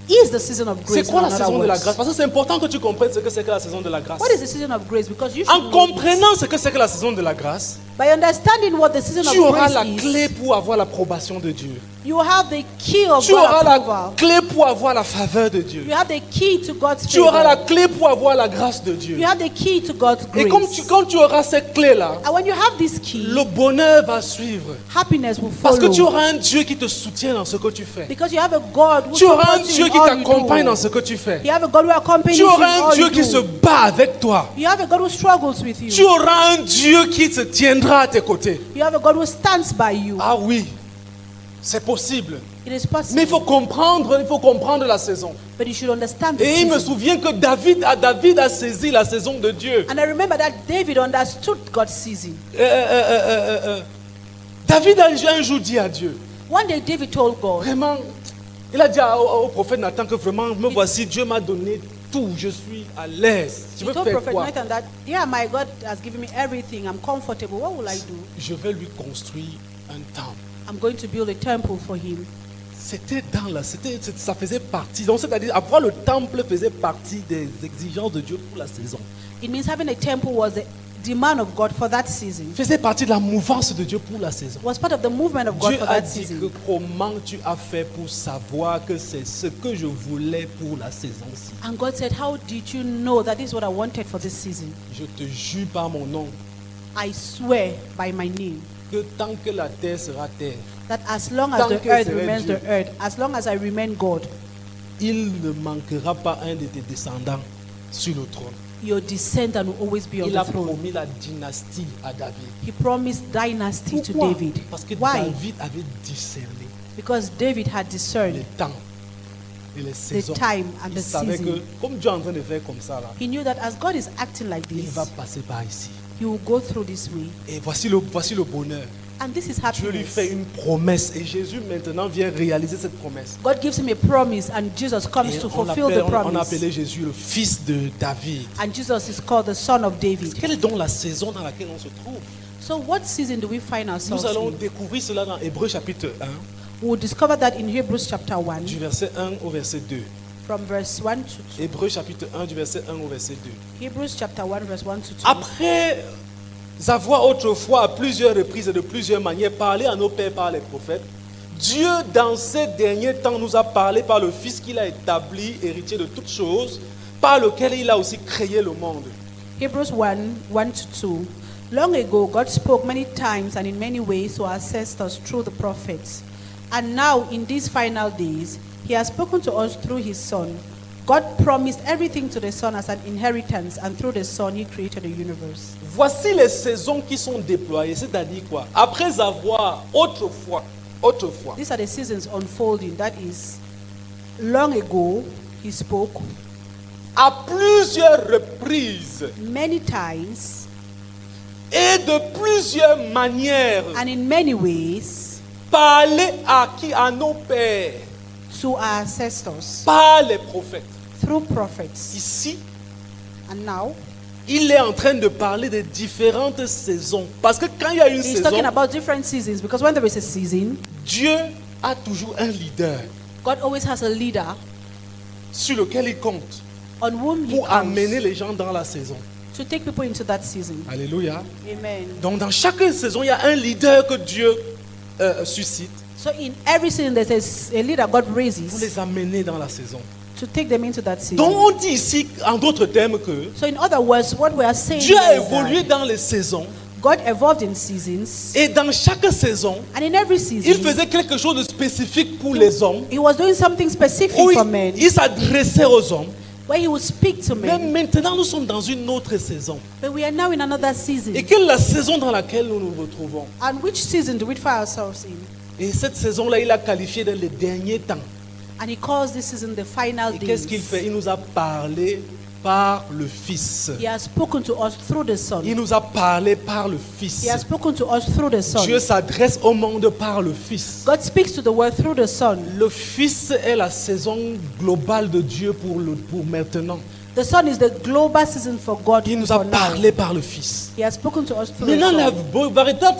is the season of C'est grace. quoi in la other saison de la words. grâce? Parce que c'est important que tu comprennes ce que c'est que la saison de la grâce. What is the season of grace? Because you should En know this. comprenant ce que c'est que la saison de la grâce, By understanding what the season tu of auras la grace clé is, pour avoir l'approbation de Dieu. you have the key of Tu auras God's la approval. clé pour avoir la faveur de Dieu. You have the key to God's Tu auras la favor. clé pour avoir la grâce de Dieu. You have the key to God's Et grace. quand tu auras cette clé-là, And when you have this key, le bonheur va suivre. happiness will Parce que tu follow. auras un Dieu qui te soutient dans ce que tu fais. Because you have a God who Tu auras un supports you Dieu in qui all you t'accompagne do. dans ce que tu fais. You have a God who accompanies Tu you in auras un all Dieu you qui se do. bat avec toi. You have a God who struggles with Tu you. auras un Dieu qui te tiendra à tes côtés. You have a God who stands by you. Ah oui, c'est possible. It is possible. Mais il faut comprendre la saison. But you should understand the Et il me season. souvient que David a saisi la saison de Dieu. And I remember that David understood God's season. David a un jour dit à Dieu, One day David told God, vraiment, il a dit au prophète Nathan que vraiment, me voici, Dieu m'a donné tout, je suis à l'aise. Je he veux told faire Prophet quoi? Nathan that, yeah, my God has given me everything. I'm comfortable. What will I do? Je vais lui construire un temple. I'm going to build a temple for him. Ça faisait partie, donc c'est-à-dire avoir le temple faisait partie des exigences de Dieu pour la saison. It means having a temple was the demand of God for that season. Faisait partie de la mouvance de Dieu pour la saison. Was part of the movement of God Dieu for a that dit season. que comment tu as fait pour savoir que c'est ce que je voulais pour la saison-ci. And God said, how did you know that this is what I wanted for this season? Je te jure par mon nom I swear by my name que tant que la terre sera terre, that as long as Tant the que earth serai remains Dieu. the earth, as long as I remain God, il ne manquera pas un de tes descendants sur le trône. your descendant will always be on Il a the throne. promis la dynastie à David. He promised dynasty to Pourquoi? David. Parce que Why? David avait discerné Because David had discerned les temps et les saisons. time and Il the savait season. que comme Dieu est en train de faire comme ça là, He knew that as God is acting like il this, va passer par ici. he will go through this way. Et voici le bonheur. And this is Dieu lui happiness. fait une promesse et Jésus maintenant vient réaliser cette promesse. God gives him a promise and Jesus comes Et to on fulfill the on promise. appelait Jésus le fils de David. And Jesus is called the son of David. Quelle est donc la saison dans laquelle on se trouve? So what season do we find ourselves Nous allons in? découvrir cela dans Hébreux chapitre 1, We will discover that in Hebrews chapter 1, du verset 1 au verset 2. from verse 1 to 2. Hébreux chapitre 1, du verset 1 au verset 2. Hebrews chapter 1, verse 1 to 2. Après avoir autrefois à plusieurs reprises et de plusieurs manières parlé à nos pères par les prophètes, Dieu dans ces derniers temps nous a parlé par le Fils qu'il a établi, héritier de toutes choses, par lequel il a aussi créé le monde. Hebrews 1, 1 to 2. Long ago, God spoke many times and in many ways to our ancestors through the prophets. And now, in these final days, He has spoken to us through His Son. God promised everything to the Son as an inheritance, and through the Son, He created the universe. Voici les saisons qui sont déployées, c'est-à-dire quoi? Après avoir autrefois, These are the seasons unfolding. That is, long ago, He spoke à plusieurs reprises many times et de plusieurs manières, and in many ways parlé à qui? À nos pères, to our ancestors par les prophètes. through prophets. Ici, And now, il est en train de parler de différentes saisons. Parce que quand il y a une He's saison, talking about different seasons, because when there is a season, Dieu a toujours un leader God always has a leader sur lequel il compte on whom He pour amener comes les gens dans la saison. to take people into that season. Alléluia. Amen. Donc dans chaque saison, il y a un leader que Dieu suscite So in every season, there's a leader God pour raises les amener dans la saison. to take them into that season. Donc on dit ici, en d'autres termes, que So in other words, what we are saying Dieu a is évolué that dans les saisons God evolved in seasons, et dans chaque saison, and in every il season, faisait quelque chose de spécifique pour les hommes, He was doing something specific où for men, il s'adressait aux hommes. where He would speak to Mais men. maintenant, nous sommes dans une autre saison. But we are now in another season. Et quelle est la saison dans laquelle nous nous retrouvons? And which season do we find ourselves in? Et cette saison-là, il a qualifié dans les derniers temps. And He calls this season the final Et qu'est-ce qu'il days. fait? Il nous a parlé par le Fils. He has spoken to us through the Son. Il nous a parlé par le Fils. He has spoken to us through the Son. Dieu s'adresse au monde par le Fils. God speaks to the world through the Son. Le Fils est la saison globale de Dieu pour maintenant. The Son is the global season for God. Il nous a for now. parlé par le Fils. He has spoken to us through Maintenant, the la Son. véritable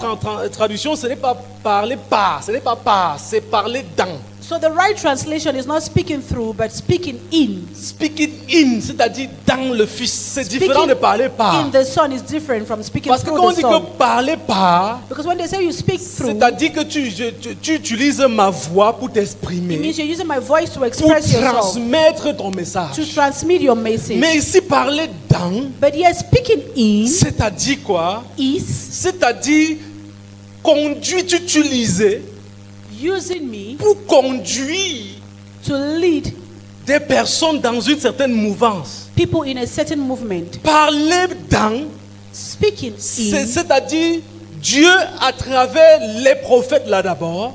traduction, ce n'est pas parler par, ce n'est pas par, c'est parler dans. So the right translation is not speaking through, but speaking in. Speaking in, c'est-à-dire dans le Fils. C'est différent Speaking de parler par. in the Son is different from speaking Parce que through quand on the dit Son. que parler par, Because when they say you speak through, c'est-à-dire que tu utilises ma voix pour it t'exprimer, means you're using my voice to pour express yourself, transmettre ton message. to transmit your message. Mais ici, parler dans, But here, speaking in c'est-à-dire quoi? is C'est-à-dire conduire, utiliser using me pour conduire to lead des personnes dans une certaine mouvance. people in a certain movement. Parler dans, Speaking in, c'est-à-dire Dieu à travers les prophètes là d'abord,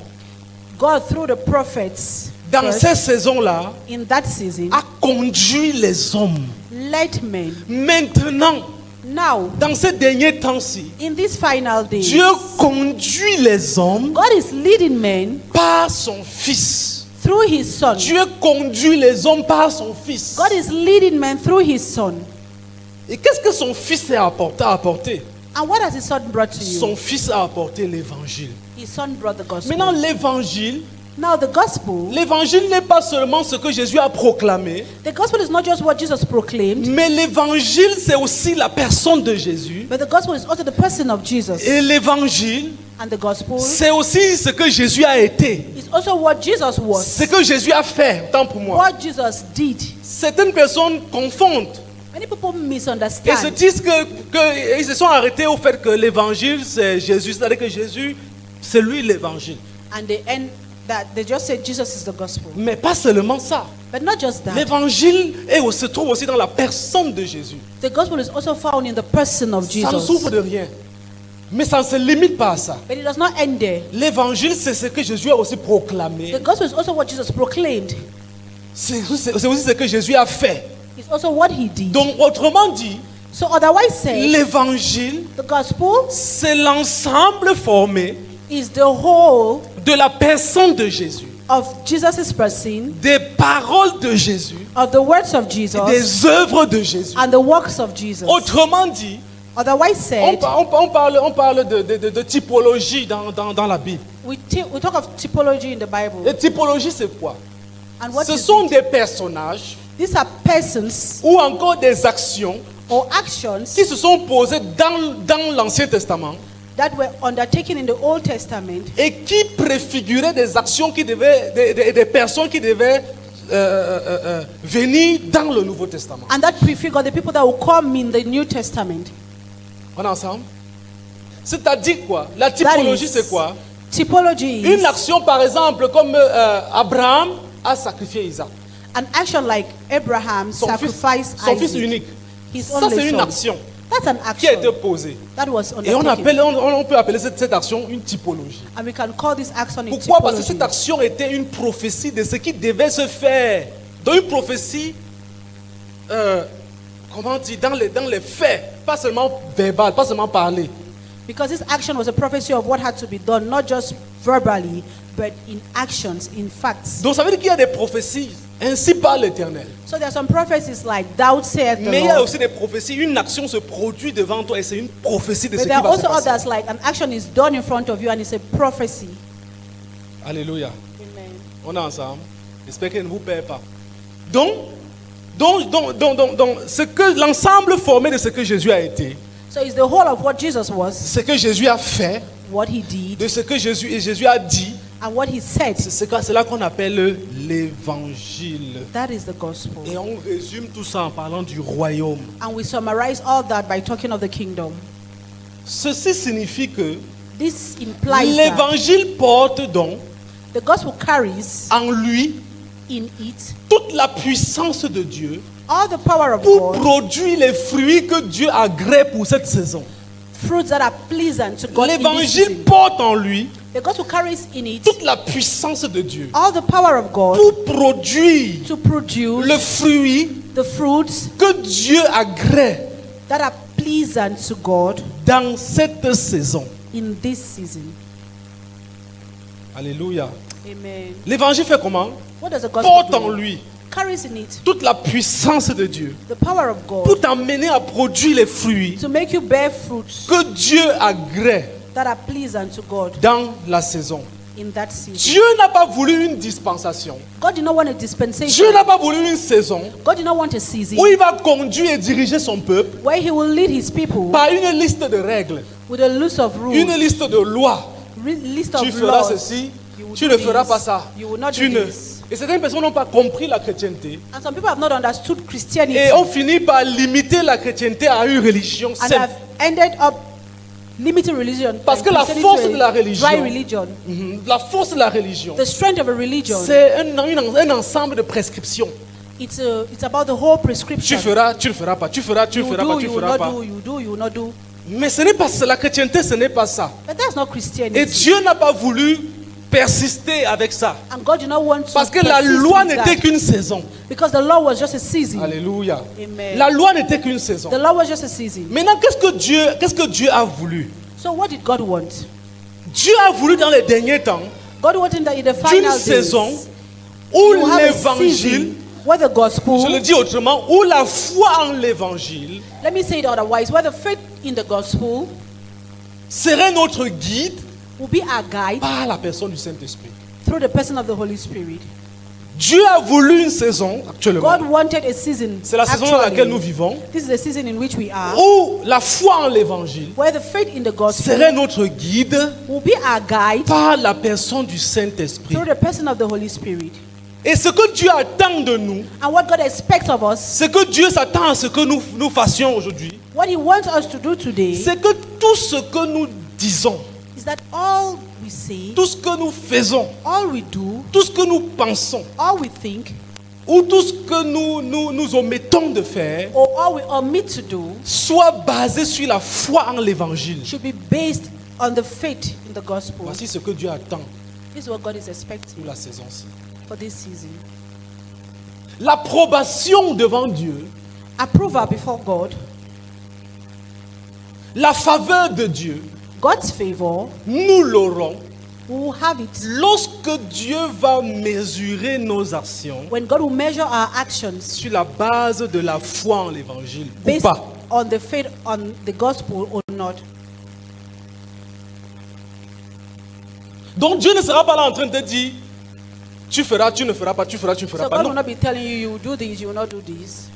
God through the prophets dans first, ces saisons-là, in that season, a conduit les hommes. led men. Maintenant, Now, dans ces derniers temps-ci, in these final days, Dieu conduit les hommes God is leading men par son Fils. through His Son. Dieu conduit les hommes par son Fils. God is leading men through His Son. Et qu'est-ce que son Fils a apporté? And what has His Son brought to you? Son Fils a apporté l'évangile. His Son brought the gospel. Maintenant, l'évangile Now, the gospel n'est pas seulement ce que Jésus a proclamé, the gospel is not just what Jesus proclaimed, mais l'évangile, c'est aussi la personne de Jésus. but the gospel is also the person of Jesus. Et l'évangile, And the gospel c'est aussi ce que Jésus a été, is also what Jesus was, ce que Jésus a fait, tant pour moi. what Jesus did. Certaines personnes confondent Many people et se misunderstand. disent ils se sont arrêtés au fait que l'évangile, c'est Jésus. C'est-à-dire que Jésus, c'est lui l'évangile. And they end that they just say Jesus is the gospel. Mais pas seulement ça. But not just that. L'évangile se trouve aussi dans la personne de Jésus. The gospel is also found in the person of Ça ne Jesus. souffre de rien. Mais ça ne se limite pas à ça. But it does not end there. L'évangile, c'est ce que Jésus a aussi proclamé. The gospel is also what Jesus proclaimed. C'est aussi ce que Jésus a fait. It's also what He did. Donc, autrement dit, So otherwise said, l'évangile, the gospel c'est l'ensemble formé is the whole de la personne de Jésus, of Jesus' person, des paroles de Jésus, of the words of Jesus, des œuvres de Jésus. and the works of Jesus. Autrement dit, Otherwise on, said, on parle de typologie dans la Bible. we talk of typology in the Bible. Et typologie, c'est quoi? And what Ce is sont it? des personnages These are persons ou encore des actions or actions qui se sont posées dans l'Ancien Testament that were undertaken in the Old Testament et qui préfiguraient des actions qui devaient, des personnes qui devaient venir dans le Nouveau Testament. and that prefigure the people that will come in the New Testament. On est ensemble? C'est-à-dire quoi? La typologie, c'est quoi? Typology Une is action, par exemple, comme Abraham a sacrifié Isaac, an action like Abraham son sacrificed fils Isaac, unique. his Ça, only c'est une son. action That's an qui a été action posée. that was Et undertaken. on peut appeler cette action une typologie. And we can call this action a Pourquoi? Parce que typology. cette action était une prophétie de ce qui devait se faire. Donc une prophétie, comment dire, dans les faits, pas seulement verbal, pas seulement parler. Because this action was a prophecy of what had to be done, not just verbally, but in actions, in facts. Donc ça veut dire qu'il y a des prophéties, ainsi parle l'Éternel. So there are some prophecies like thou saith the Mais il y a Lord. aussi des prophéties, une action se produit devant toi et c'est une prophétie de ce But qui there are va se also passer. others like an action is done in front of you and it's a prophecy. Alléluia. Amen. On est ensemble. J'espère qu'elle ne vous perd pas. Donc, ce que l'ensemble formé de ce que Jésus a été, So it's the whole of what Jesus was, ce que Jésus a fait, what he did, de ce que Jésus a dit, and what he said. c'est là qu'on appelle l'évangile. That is the gospel. Et on résume tout ça en parlant du royaume. And we summarize all that by talking of the kingdom. Ceci signifie que This implies that l'évangile porte donc the gospel carries en lui in it toute la puissance de Dieu all the power of pour God, produire les fruits que Dieu agrée pour cette saison. fruits that are pleasant to God in this L'évangile season. porte en lui The gospel carries in it toute la puissance de Dieu all the power of God pour produire to produce le fruit the fruits que Dieu agrée that are pleasant to God dans cette saison. in this season. Alléluia. Amen. L'évangile fait comment? What does the gospel Porte en do? lui Carries in it toute la puissance de Dieu the power of pour God t'amener à produire les fruits to make you bear fruits que Dieu agrée that are pleasant to God dans la saison. in that season. Dieu n'a pas voulu une dispensation. God did not want a Dieu dispensation. n'a pas voulu une saison God did not want a season où il va conduire et diriger son peuple where he will lead his people par une liste de règles, with a list of rules, une liste de lois. list Tu of feras laws. ceci, You will tu do ne feras this, pas ça. you will not Tu do ne... this. Et certaines personnes n'ont pas compris la chrétienté And some people have not understood Christianity et ont fini par limiter la chrétienté à une religion and simple. have ended up limiting religion. Parce and que la Christianity force to a de la religion- dry religion. La force de la religion, The strength of a religion, c'est un ensemble de prescriptions. it's about the whole Tu prescription. feras, tu ne feras pas, tu feras, tu ne You feras do, pas, tu you ne will feras not pas. do, you do, you will not do. Mais ce n'est pas ça, la chrétienté, ce n'est pas ça. But that's not Et Christianity. Dieu n'a pas voulu persister avec ça. And God did not want to Parce que la persist loi with n'était that, qu'une saison. because the law was just a season. Alléluia. Amen. La loi n'était qu'une saison. The law was just a season. Maintenant, qu'est-ce que Dieu a voulu? So what did God want? Dieu a voulu dans les derniers temps God wanted that in the d'une final days, saison où you have a l'évangile, season where the gospel, je le dis autrement, où la foi en l'évangile let me say it otherwise, where the faith in the gospel serait notre guide will be our guide par la personne du Saint-Esprit. through the person of the Holy Spirit. Dieu a voulu une saison actuellement. God wanted a season. C'est la saison dans laquelle nous Actually, vivons, this is the season in which we are, où la foi en l'évangile where the faith in the gospel serait notre guide will be our guide par la personne du Saint-Esprit. through the person of the Holy Spirit. Et ce que Dieu attend de nous, And what God expects of us, c'est que Dieu s'attend à ce que nous fassions aujourd'hui. what He wants us to do today, C'est que tout ce que nous disons, is that all we say, tout ce que nous faisons, all we do, tout ce que nous pensons, all we think, ou tout ce que nous omettons de faire, or all we omit to do, soit basé sur la foi en l'évangile. should be based on the faith in the gospel. Voici ce que Dieu attend This is what God is expecting pour la saison-ci. for this season. L'approbation devant Dieu, Approval before God, la faveur de Dieu, God's favor, nous l'aurons we will have it lorsque Dieu va mesurer nos actions when God will measure our actions sur la base de la foi en l'évangile ou based pas. on the faith on the gospel or not. Donc Dieu ne sera pas là en train de te dire tu feras, tu ne feras pas, tu feras, tu ne feras So pas. God will Non. not be telling you, you will do this, you will not do this.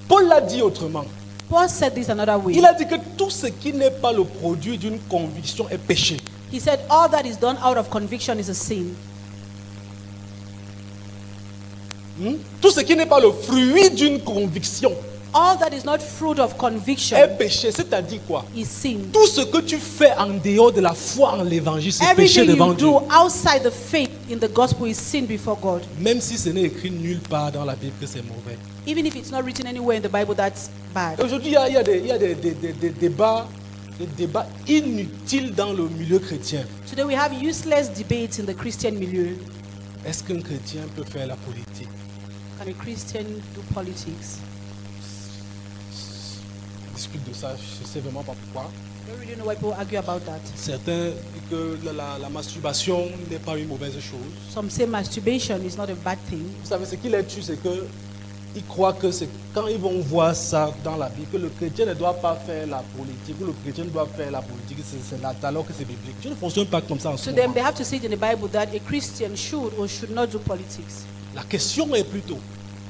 Paul l'a dit autrement. Paul said this another way. Il a dit que tout ce qui n'est pas le produit d'une conviction est péché. He said, all that is done out of conviction is a sin. Tout ce qui n'est pas le fruit d'une conviction All that is not fruit of conviction est péché. C'est-à-dire quoi? is sin. Tout ce que tu fais en dehors de la foi en l'évangile, c'est péché Everything devant you Dieu. do outside the faith in the gospel is sin before God. Même si ce n'est écrit nulle part dans la Bible que c'est mauvais. Even if it's not written anywhere in the Bible, that's bad. Aujourd'hui, il y a des débats inutiles dans le milieu chrétien. Today we have useless debates in the Christian milieu. Est-ce qu'un chrétien peut faire la politique? Can a Christian do politics? On discute de ça, je ne sais vraiment pas pourquoi. I don't really know why people argue about that. Certains disent que la masturbation n'est pas une mauvaise chose. Some say masturbation is not a bad thing. Vous savez, ce qui les tue, c'est qu'ils croient que c'est quand ils vont voir ça dans la Bible, que le chrétien ne doit pas faire la politique, ou le chrétien doit faire la politique, c'est là, alors que c'est biblique. Dieu ne fonctionne pas comme ça en ce To them, moment. they have to see it in the Bible that a Christian should or should not do politics. La question est plutôt,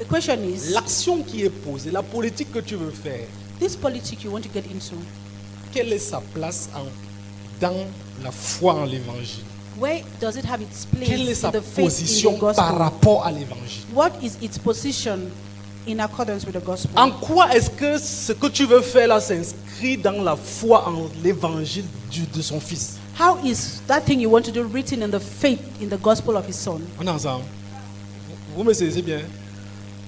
The question is, l'action qui est posée, la politique que tu veux faire, this politic you want to get into, quelle est sa place dans la foi en l'évangile? where does it have its place Quelle est in sa the faith in position the par gospel? rapport à l'évangile? What is its position in accordance with the gospel? En quoi est-ce que ce que tu veux faire là s'inscrit dans la foi en l'évangile de son fils? How is that thing you want to do written in the faith in the gospel of his son? On est ensemble. Vous me saisissez bien?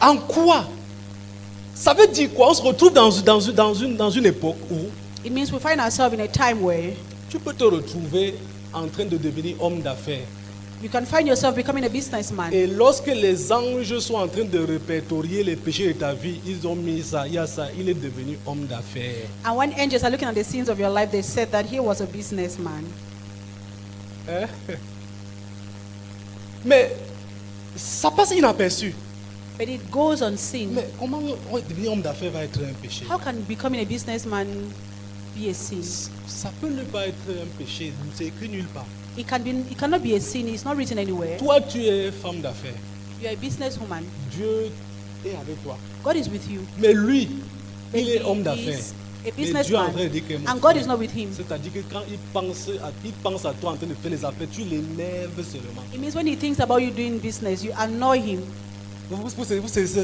En quoi? Ça veut dire quoi? On se retrouve dans une époque où It means we find ourselves in a time where tu peux te retrouver en train de devenir homme d'affaires. You can find yourself becoming a businessman. Et lorsque les anges sont en train de répertorier les péchés de ta vie, ils ont mis ça, il y a ça, il est devenu homme d'affaires. And when angels are looking at the scenes of your life, they said that he was a businessman. Hein? Mais ça passe inaperçu. But it goes unseen. Mais comment devenir homme d'affaires va être un péché? How can becoming a businessman be a sin? Ça peut ne pas être un péché, c'est écrit nulle part. It cannot be a sin. It's not written anywhere. Toi, tu es femme d'affaires. You are a businesswoman. Dieu est avec toi. God is with you. Mais lui, But il est he homme is d'affaires. a Mais Dieu est en train de businessman. dire que mon And God frère, is not with him. c'est-à-dire que quand il pense à toi en train de faire les affaires, tu l'énerves seulement. It means when he thinks about you doing business, you annoy him. Vous savez ça?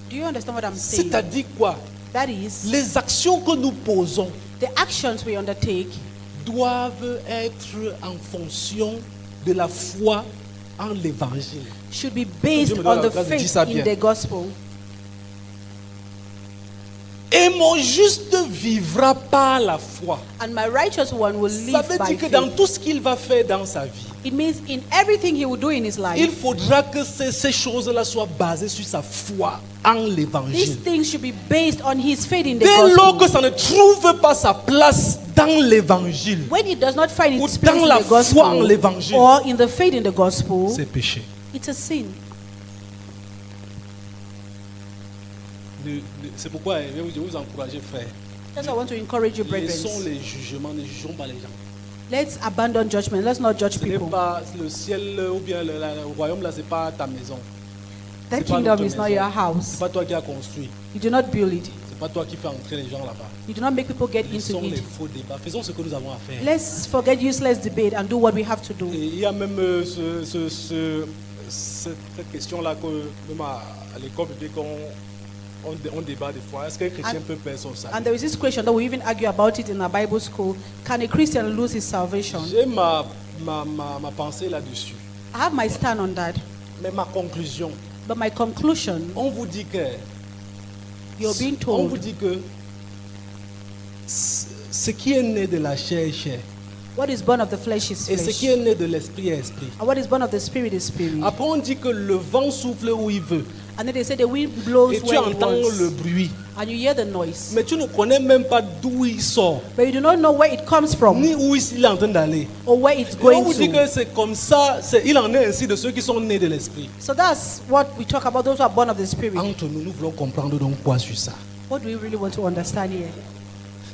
Do you understand what I'm saying? C'est-à-dire quoi? That is, Les actions que nous posons the actions we undertake doivent être en fonction de la foi en l'évangile. should be based Dieu me donne on la the grâce de dire faith ça in bien. the gospel. Et mon juste vivra par la foi. And my righteous one will Ça live veut by dire que dans faith. tout ce qu'il va faire dans sa vie, It means in everything he will do in his il life, faudra que ces choses-là soient basées sur sa foi en these l'évangile. things should be based on his faith in the Dès lors que gospel. ça ne trouve pas sa place dans l'évangile, When it does not find ou its place dans in la the foi en gospel l'évangile, or in the faith in the gospel, c'est péché. it's a sin. C'est pourquoi je vais vous encourager, frère. That's why I want to encourage you, Laissons brethren. les jugements, ne jugeons pas les gens. Let's abandon judgment. Let's not judge Ce n'est people. pas le ciel ou bien le royaume là, c'est pas ta maison. That c'est pas kingdom notre is not maison. your C'est house. pas toi qui as construit. You do not build it. C'est pas toi qui fais entrer les gens là-bas. You do not make people get Laissons into les it. faux débats. Faisons ce que nous avons à faire. Let's forget useless debate and do what we have to do. Et il y a même cette question-là que même à l'école biblique on débat des fois. Est-ce qu'un chrétien peut perdre son salut? And there is this question that we even argue about it in our Bible school. Can a Christian lose his salvation? J'ai ma pensée là-dessus. I have my stand on that. Mais ma conclusion, But my conclusion, on vous dit que you're being on vous told dit que ce qui est né de la chair est chair. what is born of the flesh is Et ce flesh. qui est né de l'esprit est esprit. And what is born of the spirit is spirit. Après, on dit que le vent souffle où il veut. And then they say the wind blows Et tu where it entends le wants. bruit. And you hear the noise. Mais tu ne connais même pas d'où il sort. But you do not know where it comes from Ni où il est en train d'aller. or where it's Et on going vous dit to. que c'est comme ça. Il en est ainsi de ceux qui sont nés de l'esprit. So that's what we talk about, those who are born of the spirit. Entre nous, nous voulons comprendre donc quoi sur ça. What do we really want to understand here?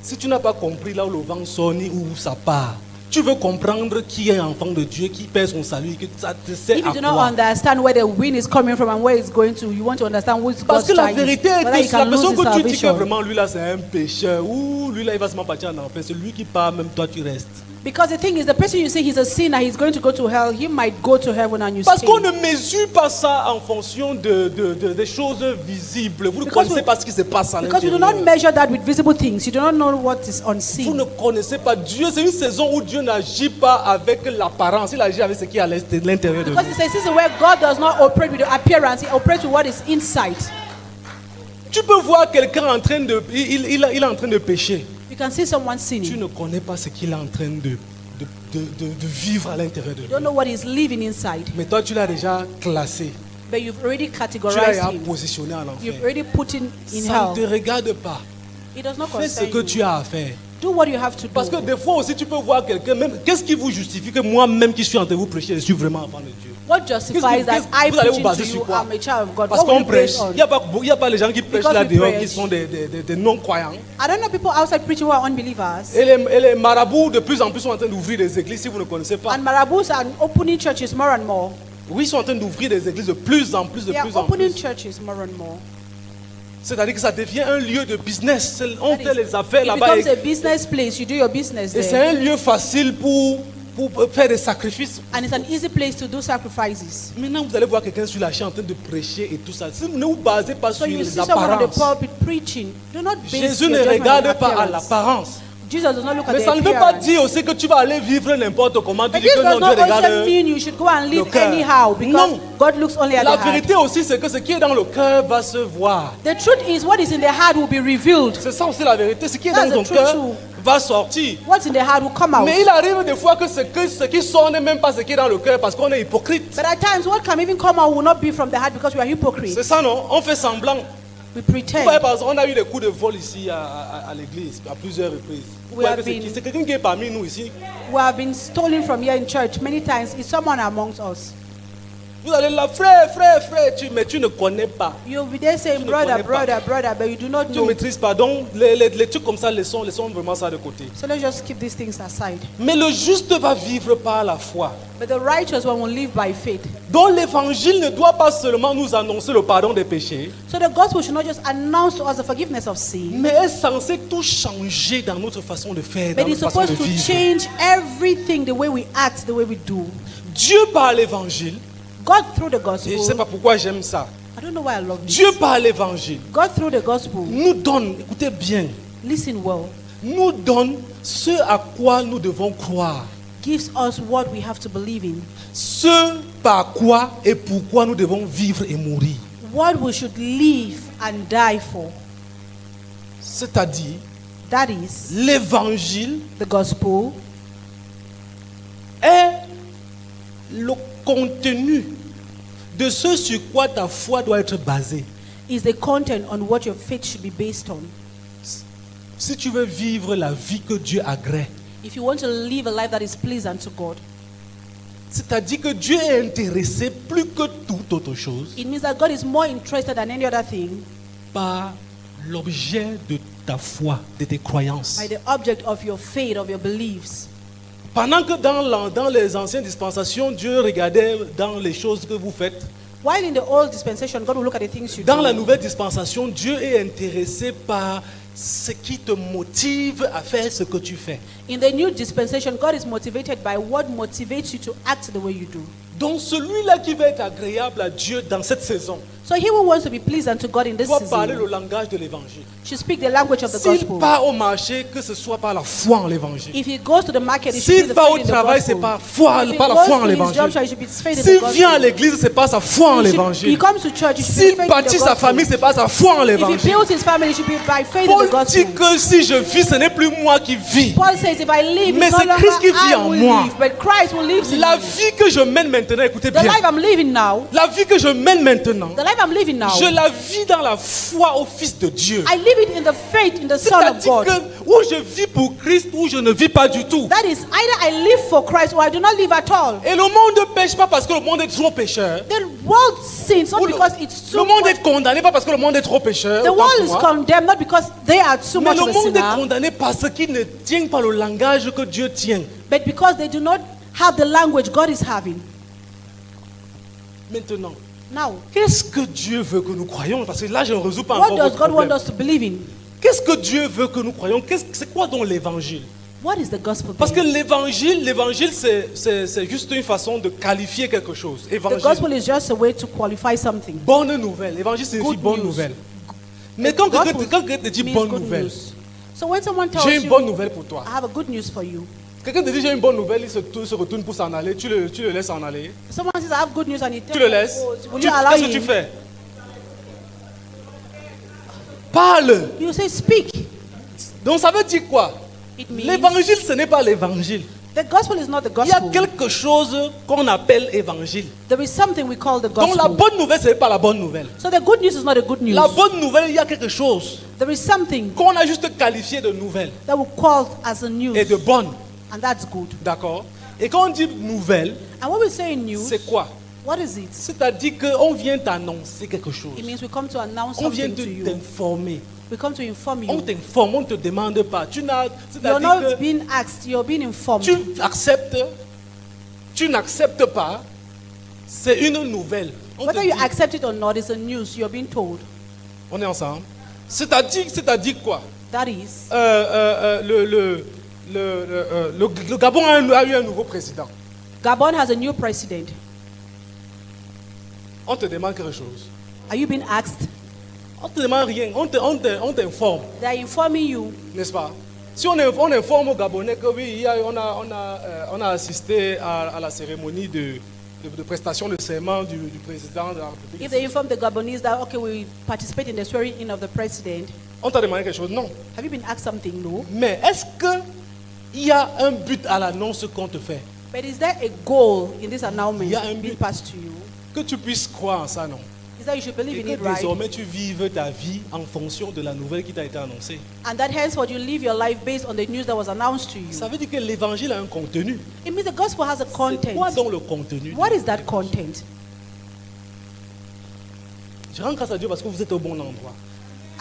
Si tu n'as pas compris là où le vent sort ni où ça part, tu veux comprendre qui est enfant de Dieu, qui perd son salut, que ça te sert If you à do not quoi? understand where the wind is coming from and where it's going to, you want to understand who is Parce God's que la child vérité is, whether est he que la can lose personne his que tu dis que salvation. vraiment lui là c'est un pécheur, ou lui là il va se partir en enfer, c'est lui qui part, même toi tu restes. Because the thing is, the person you say he's a sinner, he's going to go to hell, he might go to heaven and you Parce stay. qu'on ne mesure pas ça en fonction des choses visibles. Vous ne Because connaissez we- pas ce qui se passe à Because you do l'intérieur. not measure that with visible things. You do not know what is Vous unseen. ne connaissez pas Dieu. C'est une saison où Dieu n'agit pas avec l'apparence. Il agit avec ce qui est à l'intérieur de Because vous. it's a season where God does not operate with the appearance, he operates with what is inside. Tu peux voir quelqu'un en train de... Il est en train de pécher. You can see someone Tu sinning. ne connais pas ce qu'il est en train de vivre à l'intérieur de You lui. don't know what he's living inside. Mais toi, tu l'as déjà classé. But you've already Tu l'as categorized déjà him. positionné en You've enfer. already put him in Ça ne te hell. regarde pas. It does not Fais ce concern que you. tu as à faire. Do what you have to Parce que do. des fois aussi, tu peux voir quelqu'un, même, qu'est-ce qui vous justifie que moi-même qui suis en train de vous prêcher, je suis vraiment enfant de Dieu? What justifies that I vous allez vous preaching baser to sur you, quoi? I'm a child of God? Parce What will qu'on you prêche. base on? Il n'y a pas les gens qui prêchent Because là we dehors preach. qui sont des non-croyants. I don't know people outside preaching who are unbelievers. Et les marabouts de plus en plus sont en train d'ouvrir des églises si vous ne connaissez pas. And marabouts are opening churches more and more. Oui, ils sont en train d'ouvrir des églises de plus en plus, de They are plus en opening plus. churches more and more. C'est-à-dire que ça devient un lieu de business. On That fait is- les affaires It là-bas. becomes a business place. You do your business Et c'est there. un lieu facile pour faire des sacrifices. And it's an easy place to do sacrifices. Maintenant, vous allez voir quelqu'un sur la chaîne en train de prêcher et tout ça. Si ne vous basez pas So sur you les see someone on the apparences. pulpit preaching. Do not base Jésus your ne judgment on regarde pas à appearance. l'apparence. Jesus does not look at Mais the ça ne veut pas appearance. dire aussi que tu vas aller vivre n'importe comment. Tu But dis this que does non, not Dieu also regarde. mean you should go and live cœur. anyhow because Non. God looks only at La the heart. vérité aussi, c'est que ce qui est dans le cœur va se voir. The truth is what is in the heart will be revealed. C'est ça aussi la vérité. Ce qui est That's dans ton the truth cœur too. va sortir. What's in the heart will come out. Mais il arrive des fois que ce qui sort n'est même pas ce qui est dans le cœur parce qu'on est hypocrite. But at times what can even come out will not be from the heart because we are hypocrites. C'est ça, non? On fait semblant. We Vous voyez, pretend. par exemple, on a eu des coups de vol ici à l'église à plusieurs reprises. Vous We voyez have que c'est been- qui? C'est quelqu'un qui est parmi nous ici. We have been stolen from here in church many times. It's someone amongst us. Vous allez là, frère, mais tu ne connais pas. You'll be there saying, Tu ne brother, connais pas. brother, but you do not Tu ne know. maîtrises pas. Donc, les trucs comme ça, laissons vraiment ça de côté. So let's just keep these things aside. Mais le juste va vivre par la foi. But the righteous one will live by faith. Donc, l'évangile ne doit pas seulement nous annoncer le pardon des péchés, So the gospel should not just announce to us the forgiveness of sin, mais est censé tout changer dans notre façon de faire, dans but it's notre façon de supposed to vivre. change everything, the way we act, the way we do. Dieu par l'évangile, God through the et je ne sais gospel, pas pourquoi j'aime ça. I don't know why I love this. Dieu par l'évangile God through the gospel, nous donne, écoutez bien, listen well, nous donne ce à quoi nous devons croire, gives us what we have to believe in, ce par quoi et pourquoi nous devons vivre et mourir. what we should live and die for. C'est-à-dire, That is, l'évangile the gospel est le contenu de ce sur quoi ta foi doit être basée. is the content on what your faith should be based on. Si tu veux vivre la vie que Dieu agrée, If you want to live a life that is pleasant to God, c'est-à-dire que Dieu est intéressé plus que toute autre chose it means that God is more interested than any other thing par l'objet de ta foi, de tes croyances. by the object of your faith, of your beliefs. Pendant que dans les anciennes dispensations, Dieu regardait dans les choses que vous faites, While in the old dispensation, God will look at the things you dans la do. nouvelle dispensation, Dieu est intéressé par ce qui te motive à faire ce que tu fais. In the new dispensation, God is motivated by what motivates you to act the way you do. Donc celui-là qui va être agréable à Dieu dans cette saison So he who wants to be pleasant to God in this doit parler le season langage de l'évangile. should speak the language of the S'il gospel. part au marché, que ce soit par la foi en l'évangile. If he goes to the market, he should S'il be the va au faith in the travail, c'est gospel. par foi, If he par la goes foi en to his job l'évangile. site, he should be faith in the S'il gospel. vient à l'église, c'est par sa foi en He should- He l'évangile. comes to church, he should be S'il faith in bâtit the sa famille, gospel. c'est par sa foi en If he l'évangile. builds his family, it should be by faith in Paul the dit gospel. que si je vis, ce n'est plus moi qui vis. Paul says, if I live, Mais it's c'est no longer Christ qui vit I en will moi. live, but Christ will live in La me. vie que je mène maintenant, écoutez The bien. life I'm living now, La vie que je mène maintenant, the life I'm living now, je la vis dans la foi au Fils de Dieu. I live it in the faith in the Son of C'est-à-dire God. que où je vis pour Christ, ou je ne vis pas du tout. That is, either I live for Christ or I do not live at all. Et le monde ne pêche pas parce que le monde est trop pécheur. The world sins not Ou le, because it's le too monde much. est condamné pas parce que le monde est trop pécheur. The autant world pour is moi. condemned not because they are too Mais much le of a monde est sinner, condamné parce qu'il ne tient pas le langage que Dieu tient. but because they do not have the language God is having. Maintenant, Now, qu'est-ce que Dieu veut que nous croyions? Parce que là, je ne résous pas what encore does votre God want problème. us to believe in? Qu'est-ce que Dieu veut que nous croyions? C'est quoi donc l'évangile? What is the gospel? Parce que then? l'évangile, c'est juste une façon de qualifier quelque chose. The Évangile. gospel is just a way to qualify something. Bonne nouvelle. Évangile signifie Good bonne news. nouvelle. Mais quand Gospel quelqu'un te dit means bonne good nouvelle, news. So when someone tells j'ai une you, bonne nouvelle pour toi. I have a good news for you. Quelqu'un te dit j'ai une bonne nouvelle, il se retourne pour s'en aller, tu le laisses en aller. Someone says, I have good news and he tells Tu le laisses. will you allow Qu'est-ce que tu him? fais? Parle. You say, speak. Donc ça veut dire quoi? It means L'évangile, ce n'est pas l'évangile. the gospel is not the Il y a gospel. quelque chose qu'on appelle évangile. There is something we call the Donc la gospel. bonne nouvelle, ce n'est pas la bonne nouvelle. So the good news is not a good news. La bonne nouvelle, il y a quelque chose There is something qu'on a juste qualifié de nouvelle that we call as a news, et de bonne. and that's good. D'accord? Et quand on dit nouvelle, And when we say news, c'est quoi? what is it? C'est-à-dire qu'on vient t'annoncer quelque chose. It means we come to announce On vient something to you. t'informer. We come to inform On you. t'informe, on ne te demande pas. You're C'est-à-dire not que being asked, you're being informed. tu acceptes, tu n'acceptes pas, c'est une nouvelle. On, te Whether you dit- accept it or not is a news you're being told. on est ensemble. C'est-à-dire quoi? That is, Le Gabon a eu un nouveau président. Gabon has a new president. On te demande quelque chose. Are you being asked? On te demande rien. On t'informe, They are informing you, n'est-ce pas? Si on informe aux Gabonais que oui, on a assisté à la cérémonie de prestation de serment du président de la République. If they inform the Gabonese that, okay, we participate in the swearing in of the president, On t'a demandé quelque chose? Non. have you been asked something? No. Mais est-ce qu'il y a un but à l'annonce qu'on te fait? But is there a goal in this announcement Il y a un being but. passed to you? Que tu puisses croire en ça, non? Is that you should believe Et in que it, right? désormais tu vives ta vie en fonction de la nouvelle qui t'a été annoncée. And that henceforth you live your life based on the news that was announced to you. Ça veut dire que l'évangile a un contenu. It means the gospel has a C'est content. quoi donc le contenu? What is that content? Je rends grâce à Dieu parce que vous êtes au bon endroit.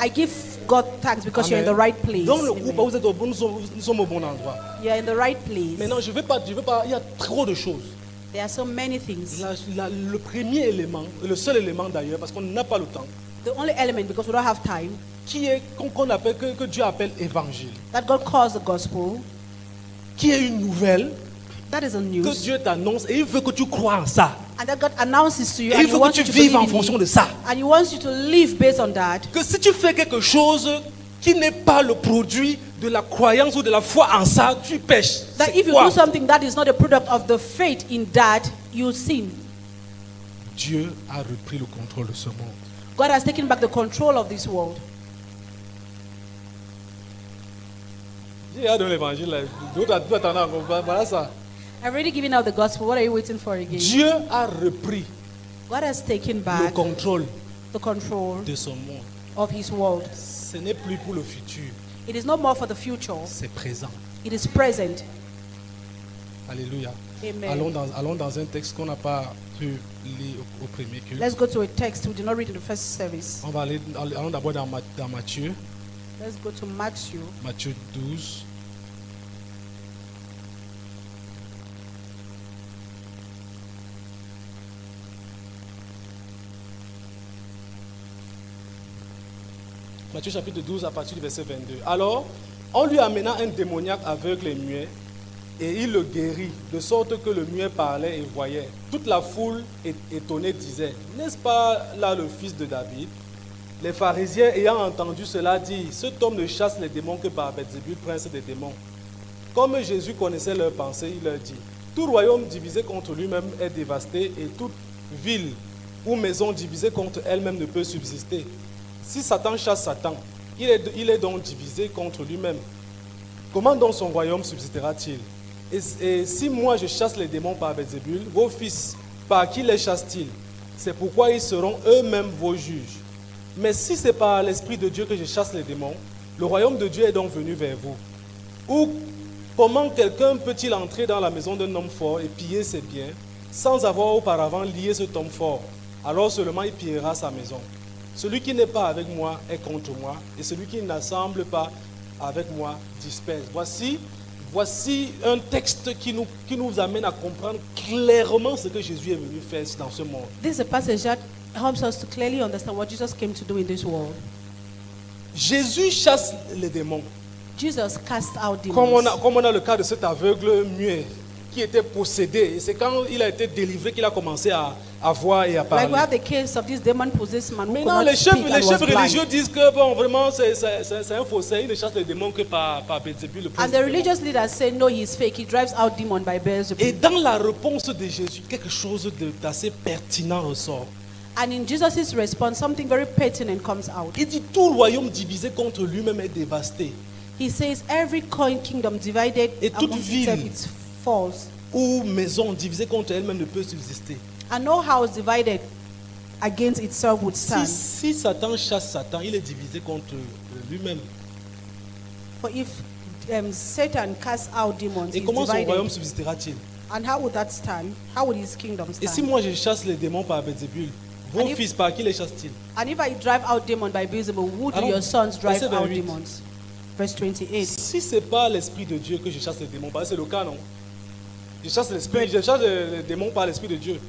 I give God thanks because you're in the right place. Dans le Amen. groupe, vous êtes au bon, nous sommes au bon endroit. You're in the right place. Maintenant, je veux pas, il y a trop de choses. There are so many things. Le premier élément, le seul élément d'ailleurs, parce qu'on n'a pas le temps, The only element, because we don't have time, qu'on appelle, que Dieu appelle évangile, that God calls the gospel, qui est une nouvelle that is a que news. Dieu t'annonce et il veut que tu crois en ça. And that God announces to you, Et and il He faut que wants tu you to vives believe en in fonction it. de ça. And He wants you to live based on that. Que si tu fais quelque chose qui n'est pas le produit de la croyance ou de la foi en ça, tu pêches. That C'est if you quoi? do something that is not a product of the faith in that, you sin. Dieu a repris le contrôle de ce monde. God has taken back the control of this world. J'ai hâte de l'évangile. Là. D'autres attendent encore. Voilà ça. I've already given out the gospel. What are you waiting for again? Dieu a repris God has taken le back contrôle the control de son monde. of His world. Ce n'est plus pour le futur, It is not more for the future. c'est présent. It is present. Alléluia. Amen. Allons dans un texte qu'on n'a pas pu lire au premier culte. Let's go to a text we did not read in the first service. On va allons d'abord dans Matthieu, Let's go to Matthew. Matthieu 12. Matthieu chapitre 12 à partir du verset 22. Alors, on lui amena un démoniaque aveugle et muet, et il le guérit, de sorte que le muet parlait et voyait. Toute la foule étonnée disait, n'est-ce pas là le fils de David? Les pharisiens ayant entendu cela disent, cet homme ne chasse les démons que par Belzébul, prince des démons. Comme Jésus connaissait leurs pensées, il leur dit, tout royaume divisé contre lui-même est dévasté, et toute ville ou maison divisée contre elle-même ne peut subsister. Si Satan chasse Satan, il est donc divisé contre lui-même. Comment donc son royaume subsistera-t-il? Et si moi je chasse les démons par Belzébul, vos fils, par qui les chassent-ils? C'est pourquoi ils seront eux-mêmes vos juges. Mais si c'est par l'Esprit de Dieu que je chasse les démons, le royaume de Dieu est donc venu vers vous. Ou comment quelqu'un peut-il entrer dans la maison d'un homme fort et piller ses biens, sans avoir auparavant lié cet homme fort? Alors seulement il pillera sa maison. Celui qui n'est pas avec moi est contre moi, et celui qui n'assemble pas avec moi disperse. Voici un texte qui nous amène à comprendre clairement ce que Jésus est venu faire dans ce monde. This is a passage that helps us to clearly understand what Jesus came to do in this world. Jésus chasse les démons. Jesus cast out Comme demons. on a le cas de cet aveugle muet qui était possédé. Et c'est quand il a été délivré qu'il a commencé à voir et à Like parler. we have the case of this demon-possessed man who could Maintenant, not les speak chefs and was religieux blind. disent que bon, vraiment c'est un faussaire. Il ne chasse les démons que par Belzébul, le prince And des the démons. religious leaders say, no, he's fake. He drives out demon by Et Beelzebub. dans la réponse de Jésus, quelque chose d'assez pertinent ressort. And in Jesus' response, something very pertinent comes out. Il dit tout royaume divisé contre lui-même est dévasté. He says, every kingdom divided Et toute amongst ville. itself, it falls. Ou maison divisée contre elle-même ne peut subsister. And no house divided against itself would stand. Si Satan chasse Satan, il est divisé contre lui-même. For if Satan casts out demons, Et he's comment son royaume divided. subsistera-t-il? And how would that stand? How would his kingdom Et si stand? moi je chasse les démons par Belzébul, vos And if- fils par qui les chassent-ils? And if I drive out demons by Beelzebub, who do Alors, your sons drive verset out 28. demons? Verse 28. Si c'est pas l'esprit de Dieu que je chasse les démons, parce que c'est le cas, non? Je chasse les démons par l'esprit de Dieu.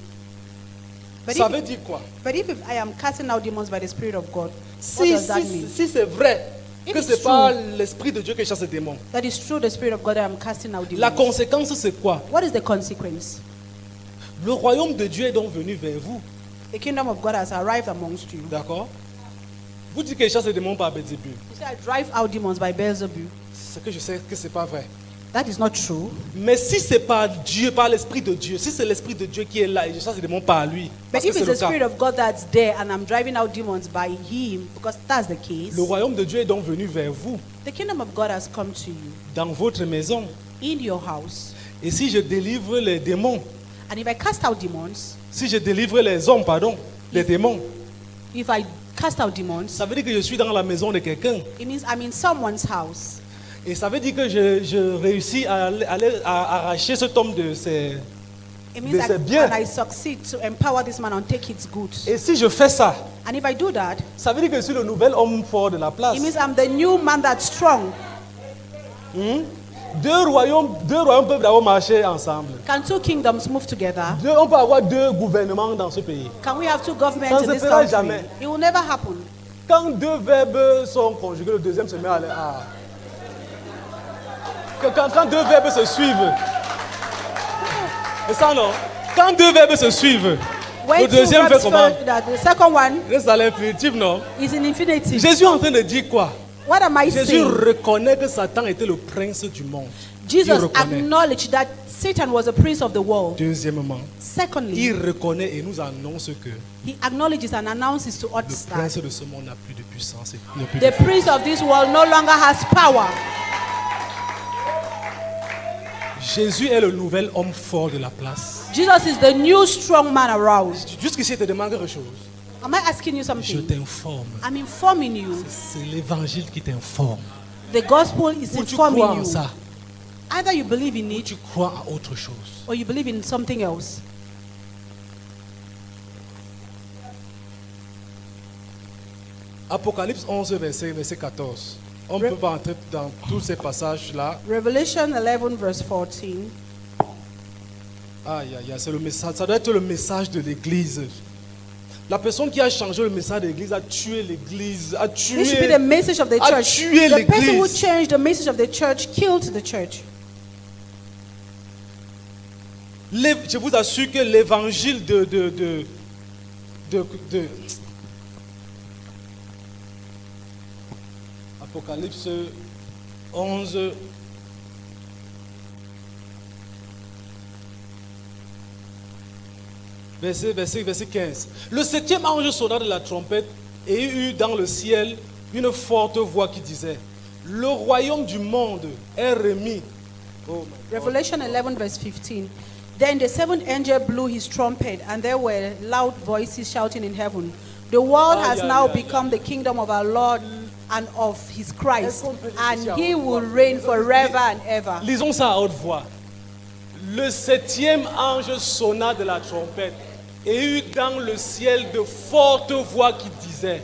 But Ça if- veut dire quoi? But if I am casting out demons by the Spirit of God, what Si does that mean? c'est vrai If que it's c'est pas true. l'esprit de Dieu qui chasse les démons, That is true, the Spirit of God that I am casting out la demons. conséquence c'est quoi? What is the consequence? Le royaume de Dieu est donc venu vers vous. The kingdom of God has arrived amongst you. D'accord? Vous dites que je chasse les démons par Belzébul. You say I drive out demons by Beelzebub. c'est que je sais que ce n'est pas vrai. That is not true. Mais si c'est par Dieu, par l'Esprit de Dieu, si c'est l'Esprit de Dieu qui est là, et je sais que c'est demande par lui, But parce que if c'est it's le the cas. Spirit of God that's there and I'm driving out demons by Him, because that's the case, Le royaume de Dieu est donc venu vers vous, the kingdom of God has come to you dans votre maison. in your house. Et si je délivre les démons, And if I cast out demons, si je délivre les hommes, pardon, les démons, if I cast out demons, ça veut dire que je suis dans la maison de quelqu'un. it means I'm in someone's house. Et ça veut dire que je réussis à arracher cet homme de ses... It means Mais c'est bien. and I succeed to empower this man and take his goods. Et si je fais ça, And if I do that, ça veut dire que je suis le nouvel homme fort de la place. it means I'm the new man that's strong. Deux royaumes peuvent d'abord marcher ensemble. Can two kingdoms move together? On peut avoir deux gouvernements dans ce pays. Can we have two governments Ça in ne this se fera country? jamais. It will never happen. Quand deux verbes sont conjugués, le deuxième se met quand deux verbes se suivent. C'est ça non? Quand deux verbes se suivent, When le two deuxième fait verbs comment? the second one C'est à l'infinitif, non? is in infinitive. Jésus est en train de dire quoi? What am I Jésus saying? reconnaît que Satan était le prince du monde. Il Jesus reconnaît. acknowledged that Satan was a prince of the world. Deuxièmement, Secondly, il reconnaît et nous annonce que he acknowledges and announces to le us prince that de ce monde n'a plus de puissance. Et n'a plus the de force. prince of this world no longer has power. Jésus est le nouvel homme fort de la place. Jesus is the new strong man aroused. Jusqu'ici, je te demande quelque chose. Am I asking you Je something? t'informe. I'm informing you. C'est l'évangile qui t'informe. The gospel is Ou tu crois informing en you. ça, Either you believe in ou it tu crois en autre chose. or you believe in something else. Apocalypse 11, verset 14. On ne peut pas entrer dans tous ces passages-là. Revelation 11 verse 14. Aïe, aïe, aïe, c'est le message. Ça doit être le message de l'Église. La personne qui a changé le message de l'Église a tué l'Église, a This should be tué. the message of the a church. tué The person who l'Église. changed the message of the church killed the church. Je vous assure que l'évangile de Apocalypse 11. Verset 15. Le septième ange sonna de la trompette et il eut dans le ciel une forte voix qui disait: le royaume du monde est remis. Oh my God. Revelation 11 verse 15. Then the seventh angel blew his trumpet, and there were loud voices shouting in heaven, "The world Ah, has yeah, now yeah, become the kingdom of our Lord and of his Christ, and he will reign forever and ever." Lisons ça à haute voix. Le septième ange sonna de la trompette et eut dans le ciel de fortes voix qui disaient: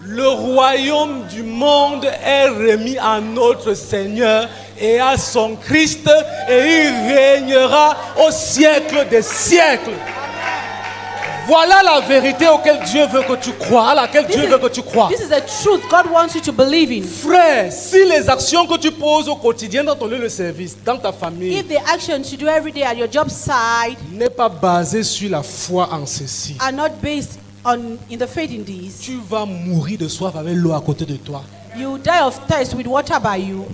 le royaume du monde est remis à notre Seigneur et à son Christ, et il régnera au siècle des siècles. Voilà la vérité auquel Dieu veut que tu crois, à laquelle Dieu veut que tu crois. This is the truth God wants you to believe in. Frère, si les actions que tu poses au quotidien dans ton lieu de service, dans ta famille, If the actions you do every day at your job site n'est pas basées sur la foi en ceci, are not based in the faith in these, tu vas mourir de soif avec l'eau à côté de toi. you die of thirst with water by you.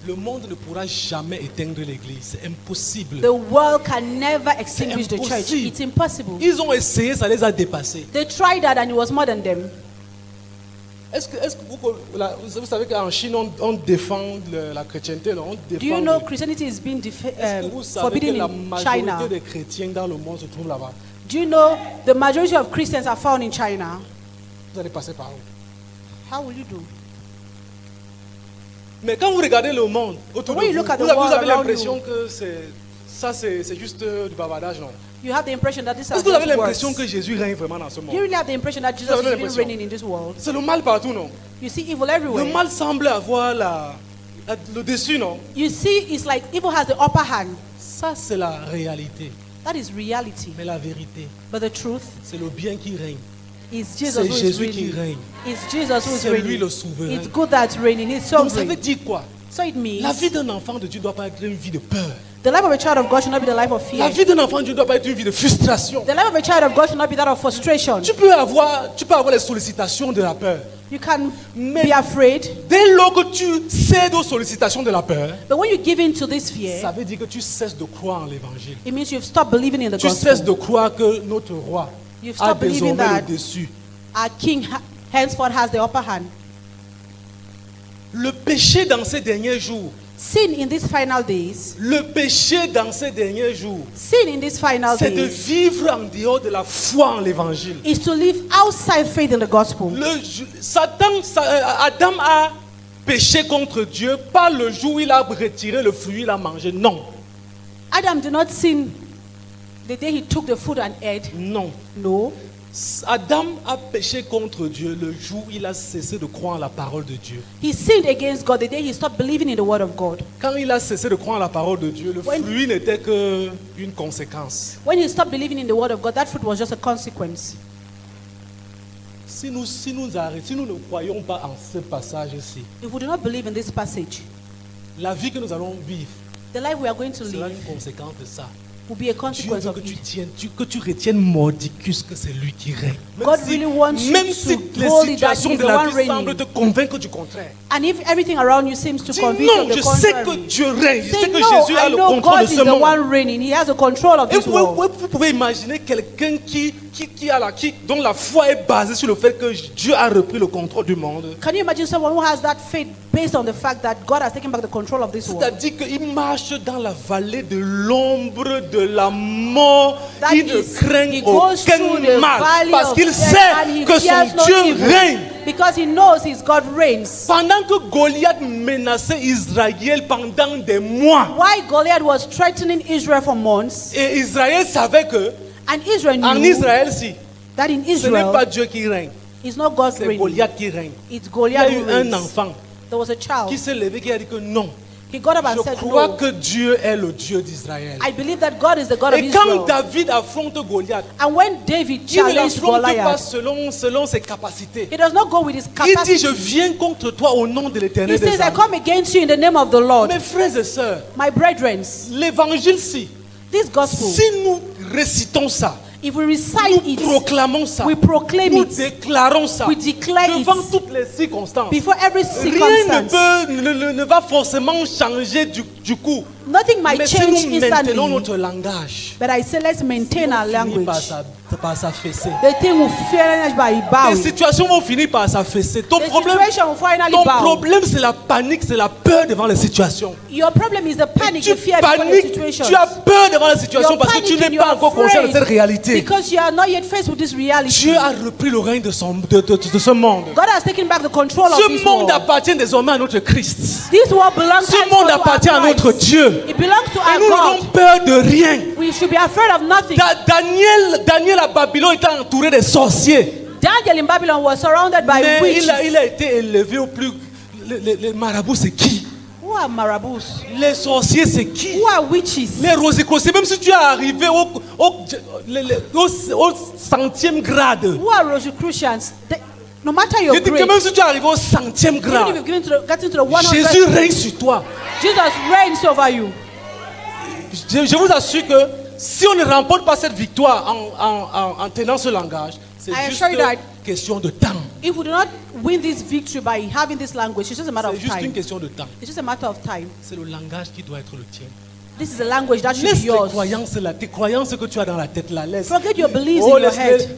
Le monde ne pourra jamais éteindre l'église. C'est impossible. The world can never extinguish the church. impossible. It's impossible. Ils ont essayé, ça les a dépassés. They tried that and it was more than them. Est-ce que vous savez qu'en Chine, on défend la chrétienté, non? On Do you défend know Christianity is being Est-ce que vous savez que forbidden la in majorité China? des chrétiens dans le monde se trouvent là-bas? Do you know the majority of Christians are found in China? Vous allez passer par où? How will you do? Mais quand vous regardez le monde autour de When you vous, look at the vous world avez around l'impression you, que c'est juste du bavardage, non? You have the impression that this Est-ce is que vous avez just l'impression words. que Jésus règne vraiment dans ce You monde? really have the impression that Jesus avez is even l'impression? reigning in this world. C'est le mal partout, non? You see evil Le everywhere. mal semble avoir le dessus, non? You see, it's like evil has the upper hand. Ça, c'est la réalité. That is reality. Mais la vérité, But the truth c'est le bien qui règne. is Jesus C'est who is Jésus qui reigning. règne. It's Jesus who is C'est lui reigning. le souverain. It's good that's reigning. It's Donc, ça veut sovereign. dire quoi? So it means La vie d'un enfant de Dieu ne doit pas être une vie de peur. The life of a child of God should not be the life of La fear. vie d'un enfant de Dieu ne doit pas être une vie de frustration. The life of a child of God should not be that of frustration. Tu peux avoir les sollicitations de la peur. You can be afraid, Dès lors que tu cèdes aux sollicitations de la peur, but when you give in to this ça fear, veut dire que tu cesses de croire en l'évangile. it means you've stopped believing in the Tu cesses gospel. de croire que notre roi You've a stopped believing désormais that le dessus. our king henceforth has the upper hand. Le péché dans ces derniers jours, Sin in these final days, le péché dans ces derniers jours, sin in these final c'est de days vivre en dehors de la foi en l'évangile. is to live outside faith in the gospel. Adam a péché contre Dieu pas le jour où il a retiré le fruit, il a mangé. Non, Adam did not sin the day he took the food and ate. non. No. Adam a péché contre Dieu le jour où il a cessé de croire en la parole de Dieu. He sinned against God the day he stopped believing in the word of God. Quand il a cessé de croire en la parole de Dieu, le When- fruit n'était qu'une conséquence. When he stopped believing in the word of God, that fruit was just a consequence. Si nous ne croyons pas en ce passage-ci, If we do not believe in this passage, la vie que nous allons vivre the life we are going to sera live une conséquence de ça. will be a Dieu consequence veut of que tu it. tiennes, que tu retiennes mordicus que c'est lui qui règne. God really wants you même to si les hold it that situations he's de the la one vie reigning. semblent te convaincre du contraire. And if everything around you seems to Dis convince you non, of the je sais que contrary, Dieu règne. Je sais say que no, Jésus a I le know contrôle God de is ce the monde. one reigning. He has the control of Et this world. vous pouvez imaginer quelqu'un dont la foi est basée sur le fait que Dieu a repris le contrôle du monde. Can you imagine someone who has that faith based on the fact that God has taken back the control of this world? C'est-à-dire qu'il marche dans la vallée de l'ombre de la mort. That Il ne is, craint he goes through aucun the mal valley parce of qu'il death and sait he que fears son no Dieu evil. règne. Because he knows his God reigns. Pendant que Goliath menaçait Israël pendant des mois, Why Goliath was threatening Israel for months, et Israël savait que and Israel en knew Israël, si that in ce n'est Israel pas Dieu qui règne, it's not God c'est reigning, Goliath qui règne. it's Il y Goliath a who eu un reigns. enfant There was a child. qui s'est levé, qui a dit que non, He got up and je said, crois no, que Dieu est le Dieu d'Israël. I believe that God is the God of Et quand Israel. David affronte Goliath, And when David il ne challenged l'affronte pas Goliath, selon ses capacités. he does not go with his Il dit, capacity. je viens contre toi au nom de He l'Éternel des says, I armées. come against you in the name of the Lord. Mes frères et sœurs, My brethren, l'évangile-ci, this gospel, si nous récitons ça, if we recite nous it, proclamons ça, we proclaim nous it déclarons ça we declare it devant toutes les circonstances. before every Rien circumstance, ne va forcément changer du coup. nothing might Mais si change nous maintenons instantly. notre langage, But I say, let's maintain our finit language. par s'affaisser. The thing will finish by Les bowing. situations vont finir par s'affaisser. Ton The problème, situation will finally ton bow. problème, c'est la panique, c'est la peur devant les situations. Your problem is the panic, Tu the fear before the paniques, situation. tu as peur devant la situation You're parce que tu panicking, n'es you're pas encore conscient de afraid cette réalité. because you are not yet faced with this reality. Dieu a repris le règne de ce monde. God has taken back the control of Ce this monde world. appartient désormais à notre Christ. This world belongs Ce henceforth monde to our appartient à notre Christ. Dieu. It belongs to Et our nous n'avons God. peur de rien. We should be afraid of nothing. Daniel à Babylone était entouré de sorciers. Daniel in Babylon was surrounded by Mais witches. il a été élevé au plus. Les marabouts, c'est qui? Who are marabouts? Les sorciers, c'est qui? Who are witches? Les rosicrociers, même si tu es arrivé au centième grade. Who are Rosicrucians? No matter your Je dis que grade, même si tu es arrivé au centième even if grade, you've gotten to the 100th, Jésus règne sur toi. Jesus reigns over you. Je vous assure que si on ne remporte pas cette victoire en tenant ce langage, c'est I juste assure you that question de temps. if we do not win this victory by having this language, it's just a matter C'est of juste une time. question de temps. It's just a matter of time. C'est le langage qui doit être le tien. This is a language that should Laisse be tes yours. croyances là, tes croyances que tu as dans la tête là, laisse. Forget your beliefs Oh, in your laisse- head.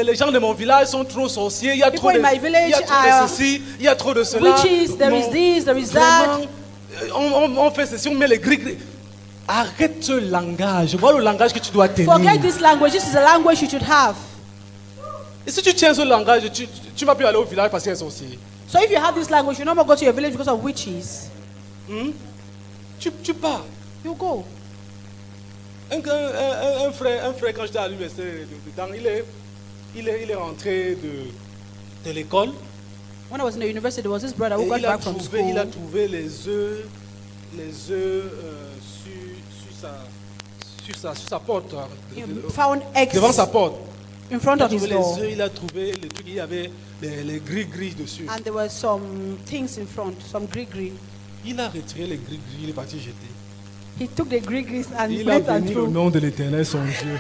les gens de mon village sont trop sorciers, il y a trop People de, in my village il y a trop are de ceci, il y a trop de cela. Witches, there is Non, this, there is vraiment, that. on fait ceci, on met les gris. Arrête ce langage. Voilà le langage que tu dois tenir. Forget this language. This is a language you should have. Et si tu tiens ce langage, tu vas plus aller au village parce qu'il y a sorcier. So if you have this language, you no more go to your village because of witches. Tu pars. You go. Un frère, quand j'étais à l'université, il est rentré de l'école. When I was in the university, there was this brother Et who got il a back from trouvé school. les œufs sur sa porte, He found eggs devant sa porte. in front Il a of his trouvé door. les œufs, il a trouvé les trucs, il y avait les gris dessus. And there were some things in front, some green. Il a retiré les gris, il est parti jeter. He took the Greek grease and Il a went and béni le threw. nom de l'Éternel, son Dieu.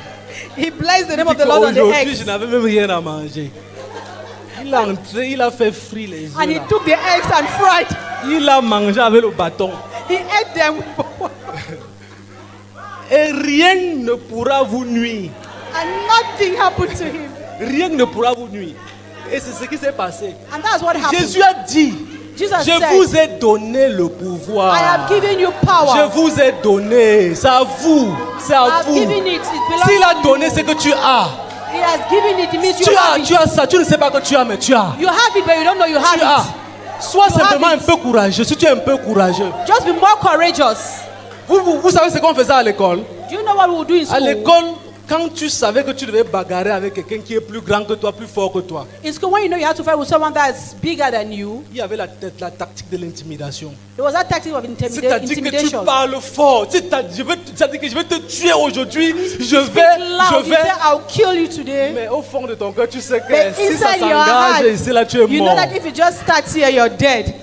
He blessed the name Il of dit the Lord on the qu'aujourd'hui, je eggs. n'avais même rien à manger. Il a entré, il a fait frire les And he œufs. là. took the eggs and fried. Il a mangé avec le bâton. He ate them. Et rien ne pourra vous nuire. And nothing happened to him. Rien ne pourra vous nuire. Et c'est ce qui s'est passé. And that's what happened. Jésus a dit, Jesus je said, vous ai donné le pouvoir. I have given you Je power. vous ai donné. C'est à vous. C'est à I've vous. given it. It belongs S'il a to donné you. ce que tu as. He has given it. It means Tu you have as it. ça. Tu ne sais pas que tu as, mais tu as. You have it, but you don't know you have Tu as. it. Sois You simplement have un it. peu courageux. Si tu es un peu courageux. Just be more courageous. Vous savez ce qu'on faisait à l'école? Do you know what we will do in À school? l'école, quand tu savais que tu devais bagarrer avec quelqu'un qui est plus grand que toi, plus fort que toi, In school, when you know you have to fight with someone that's bigger than you, il y avait la tactique de l'intimidation. there was that tactic of C'est-à-dire que tu intimidation. parles fort. C'est-à-dire que je vais te tuer aujourd'hui. Je Speak loud. You say, I'll kill you today. Mais au fond de ton cœur, tu sais que But si ça inside your s'engage, heart, ici là, tu es you know mort. that if you just start here, you're dead.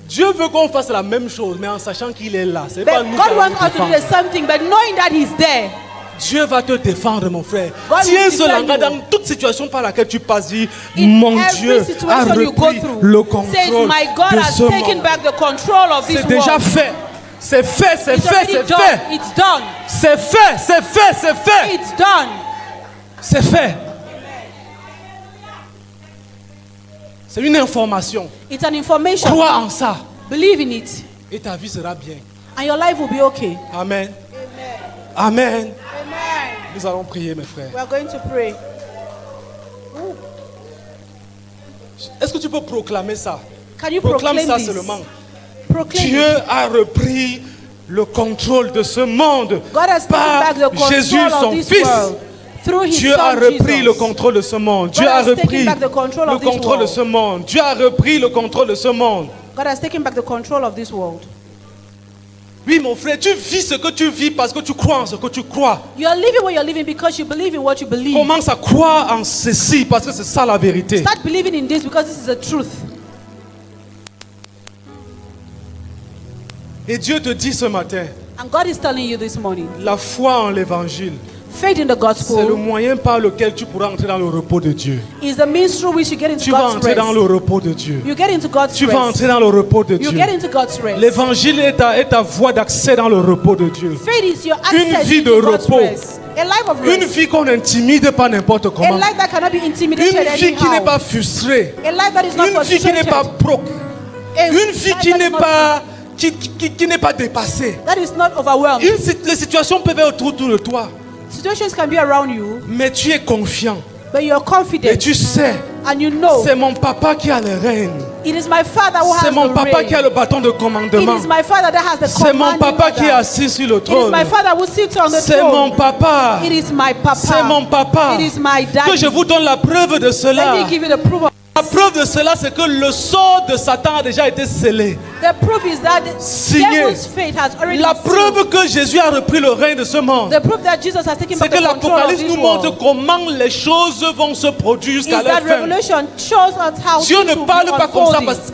Dieu veut qu'on fasse la même chose, mais en sachant qu'il est là. C'est pas But nous God qui allons wants nous us to do the défendre. same thing, but knowing that He's there. Dieu va te défendre, mon frère. God Tiens will ce defend langage you. dans toute situation par laquelle tu passes. Dis, In mon every Dieu a situation you go repris through, le says, contrôle my God de has ce taken monde. back the control of this C'est déjà world. fait. C'est fait, c'est It's fait, already c'est done. fait. It's done. C'est fait, c'est fait, c'est fait. It's done. C'est fait. C'est une information. It's an information. Crois en ça. Believe in it, Et ta vie sera bien. and your life will be okay. Amen. Amen. Amen. Nous allons prier, mes frères. We are going to pray. Est-ce que tu peux proclamer ça? Can you Proclame proclaim ça this? seulement. Proclaim Dieu it. a repris le contrôle de ce monde God has taken par back the control Jésus, of son this Fils. world through His Dieu a Son repris Jesus. le contrôle de ce monde. Dieu God a has taken repris back the control le of this contrôle de world. ce monde. Dieu a repris le contrôle de ce monde. God has taken back the control of this world. Oui, mon frère, tu vis ce que tu vis parce que tu crois en ce que tu crois. You are living what you are living because you believe in what you believe. Commence à croire en ceci parce que c'est ça la vérité. Start believing in this because this is the truth. Et Dieu te dit ce matin, And God is telling you this morning, la foi en l'évangile, faith in the c'est le gospel moyen par lequel tu pourras entrer dans le repos de Dieu. is the means through which you get into Tu vas God's entrer dans le rest. repos de Dieu. You get into God's Tu vas rest. entrer dans le repos de You Dieu. get into God's rest. L'évangile est ta voie d'accès dans le repos de Dieu. Faith is your Une access vie de into God's repos. rest. A life of Une rest. vie qu'on n'intimide pas n'importe A comment. life that cannot be intimidated Une vie qui n'est anyhow. pas frustrée. A life that is not Une vie qui n'est pas frustrated. une vie qui n'est pas qui n'est pas dépassée. That is not overwhelmed. Les situations peuvent être autour de toi, Situations can be around you, mais tu es confiant but you're et confident tu sais, and you know c'est mon papa qui a le règne. it is my Father who C'est has mon the papa qui a reign. le bâton de It commandement. is my Father that has the C'est mon commanding papa qui est order. assis sur le It is trône. my Father who sits on the C'est mon throne. papa. It is my Papa. C'est mon papa. It is my Que daddy. je vous donne la preuve de Let cela. me give you the proof of La preuve de cela, c'est que le sort de Satan a déjà été scellé. the proof is that the Signé. devil's fate has already La been preuve que Jésus a repris le règne de ce monde, sealed. The proof that Jesus has taken c'est back que the control of l'Apocalypse this nous montre world comment les choses vont se produire is jusqu'à leur that fin. Revelation shows us how Dieu things ne will parle be pas comme ça unfolding. parce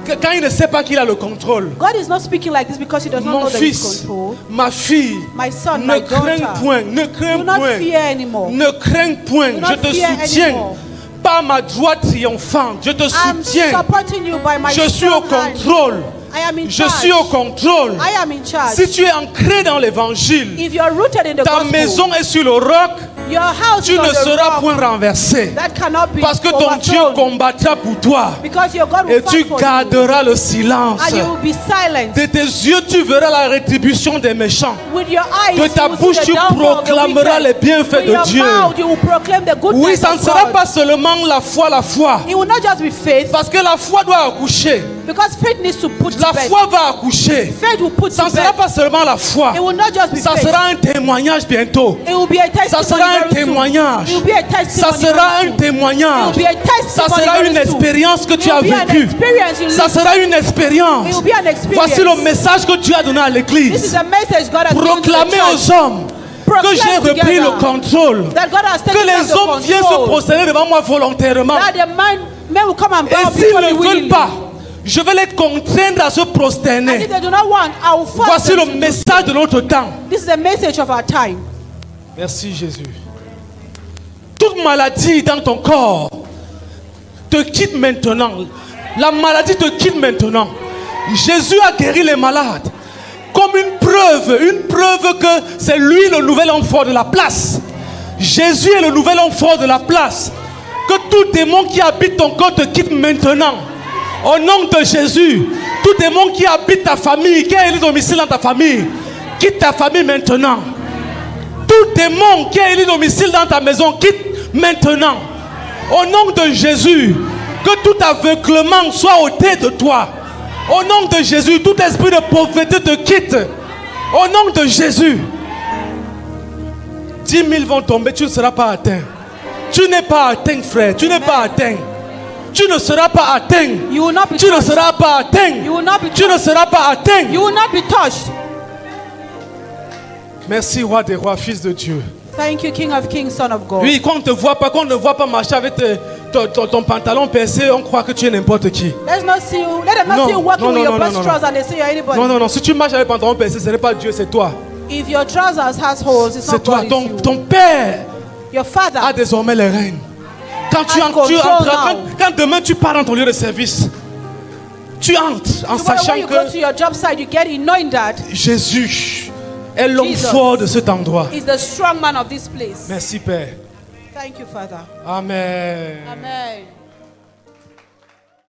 que quand il ne sait pas qu'il a le contrôle. God is not speaking like this because he does not Mon know there is fils, control. ma fille, My son, ne my crains daughter, point, ne do crains not point, fear anymore. ne crains point, Do je not te fear soutiens. anymore. Par ma droite triomphante, je te I'm soutiens. supporting you by my Je suis au strong hand. contrôle. I am in Je charge. suis au contrôle. I am in charge. Si tu es ancré dans l'évangile, If you are rooted in the ta gospel, maison est sur le roc, your house tu is on ne the seras rock. point renversé. That cannot be Parce que ton Dieu overthrown. combattra pour toi. Because your God will Et tu fight for you. garderas le silence. And you will be silent. De tes yeux, tu verras la rétribution des méchants. With your eyes, De ta you will bouche, see the tu downfall of the proclameras wicked. les bienfaits With de your Dieu. mouth, you will proclaim the goodness Oui, ça ne of sera God. pas seulement la foi. It will not just be faith, Parce que la foi doit accoucher. because faith needs to put La to bed. foi va accoucher. Faith will put Ça to ne sera bed. pas seulement la foi. It will not just be Ça faith. sera un témoignage bientôt. It will be a testimony Ça sera un very soon. témoignage. It will be a Ça testimony sera very un soon. témoignage. It will be a Ça testimony sera very une soon. expérience que tu It as will be an vécue. experience you Ça live. sera une expérience. It will be an experience. Voici le message que Dieu a donné à This l'église. is a message God has given to the Proclamez church. aux hommes que Proclaim j'ai repris together le contrôle. that God has Que taken back les the hommes viennent se control. prosterner devant moi volontairement. That the men will come and bow Et s'ils before ne me veulent willingly. pas, Je vais les contraindre à se And prosterner. if they do not want, I will force Voici them le to do message de notre temps. so. This is the message of our time. Merci Jésus. Toute maladie dans ton corps te quitte maintenant. La maladie te quitte maintenant. Jésus a guéri les malades. Comme une preuve que c'est lui le nouvel homme fort de la place. Jésus est le nouvel homme fort de la place. Que tout démon qui habite ton corps te quitte maintenant. Au nom de Jésus, tout démon qui habite ta famille, qui a élu domicile dans ta famille, quitte ta famille maintenant. Tout démon qui a élu domicile dans ta maison, quitte maintenant. Au nom de Jésus, que tout aveuglement soit ôté de toi. Au nom de Jésus, tout esprit de pauvreté te quitte. Au nom de Jésus. 10 000 vont tomber, tu ne seras pas atteint. Tu n'es pas atteint, frère. Tu n'es pas atteint. Tu ne seras pas atteint. You will not be Tu ne touched. seras pas atteint. You will not be Tu ne touched. seras pas atteint. You will not be touched. Merci, roi des rois, fils de Dieu. Thank you, King of Kings, Son of God. Oui, quand on ne voit pas marcher avec ton pantalon percé, on croit que tu es n'importe qui. Let them not see you walking with your best trousers and they say you're anybody. Non, non, non. Si tu marches avec le pantalon percé, ce n'est pas Dieu, c'est toi. If your trousers has holes, it's C'est not toi. God, it's you. Ton père Your father. a désormais les rênes. Quand tu Has entres, control now. quand demain tu pars dans ton lieu de service, tu entres en Tomorrow sachant when you go to que your job site, you get in knowing that Jésus est l'homme Jesus fort de cet endroit. is the strong man of this place. Merci Père. Thank you, Father. Amen. Amen.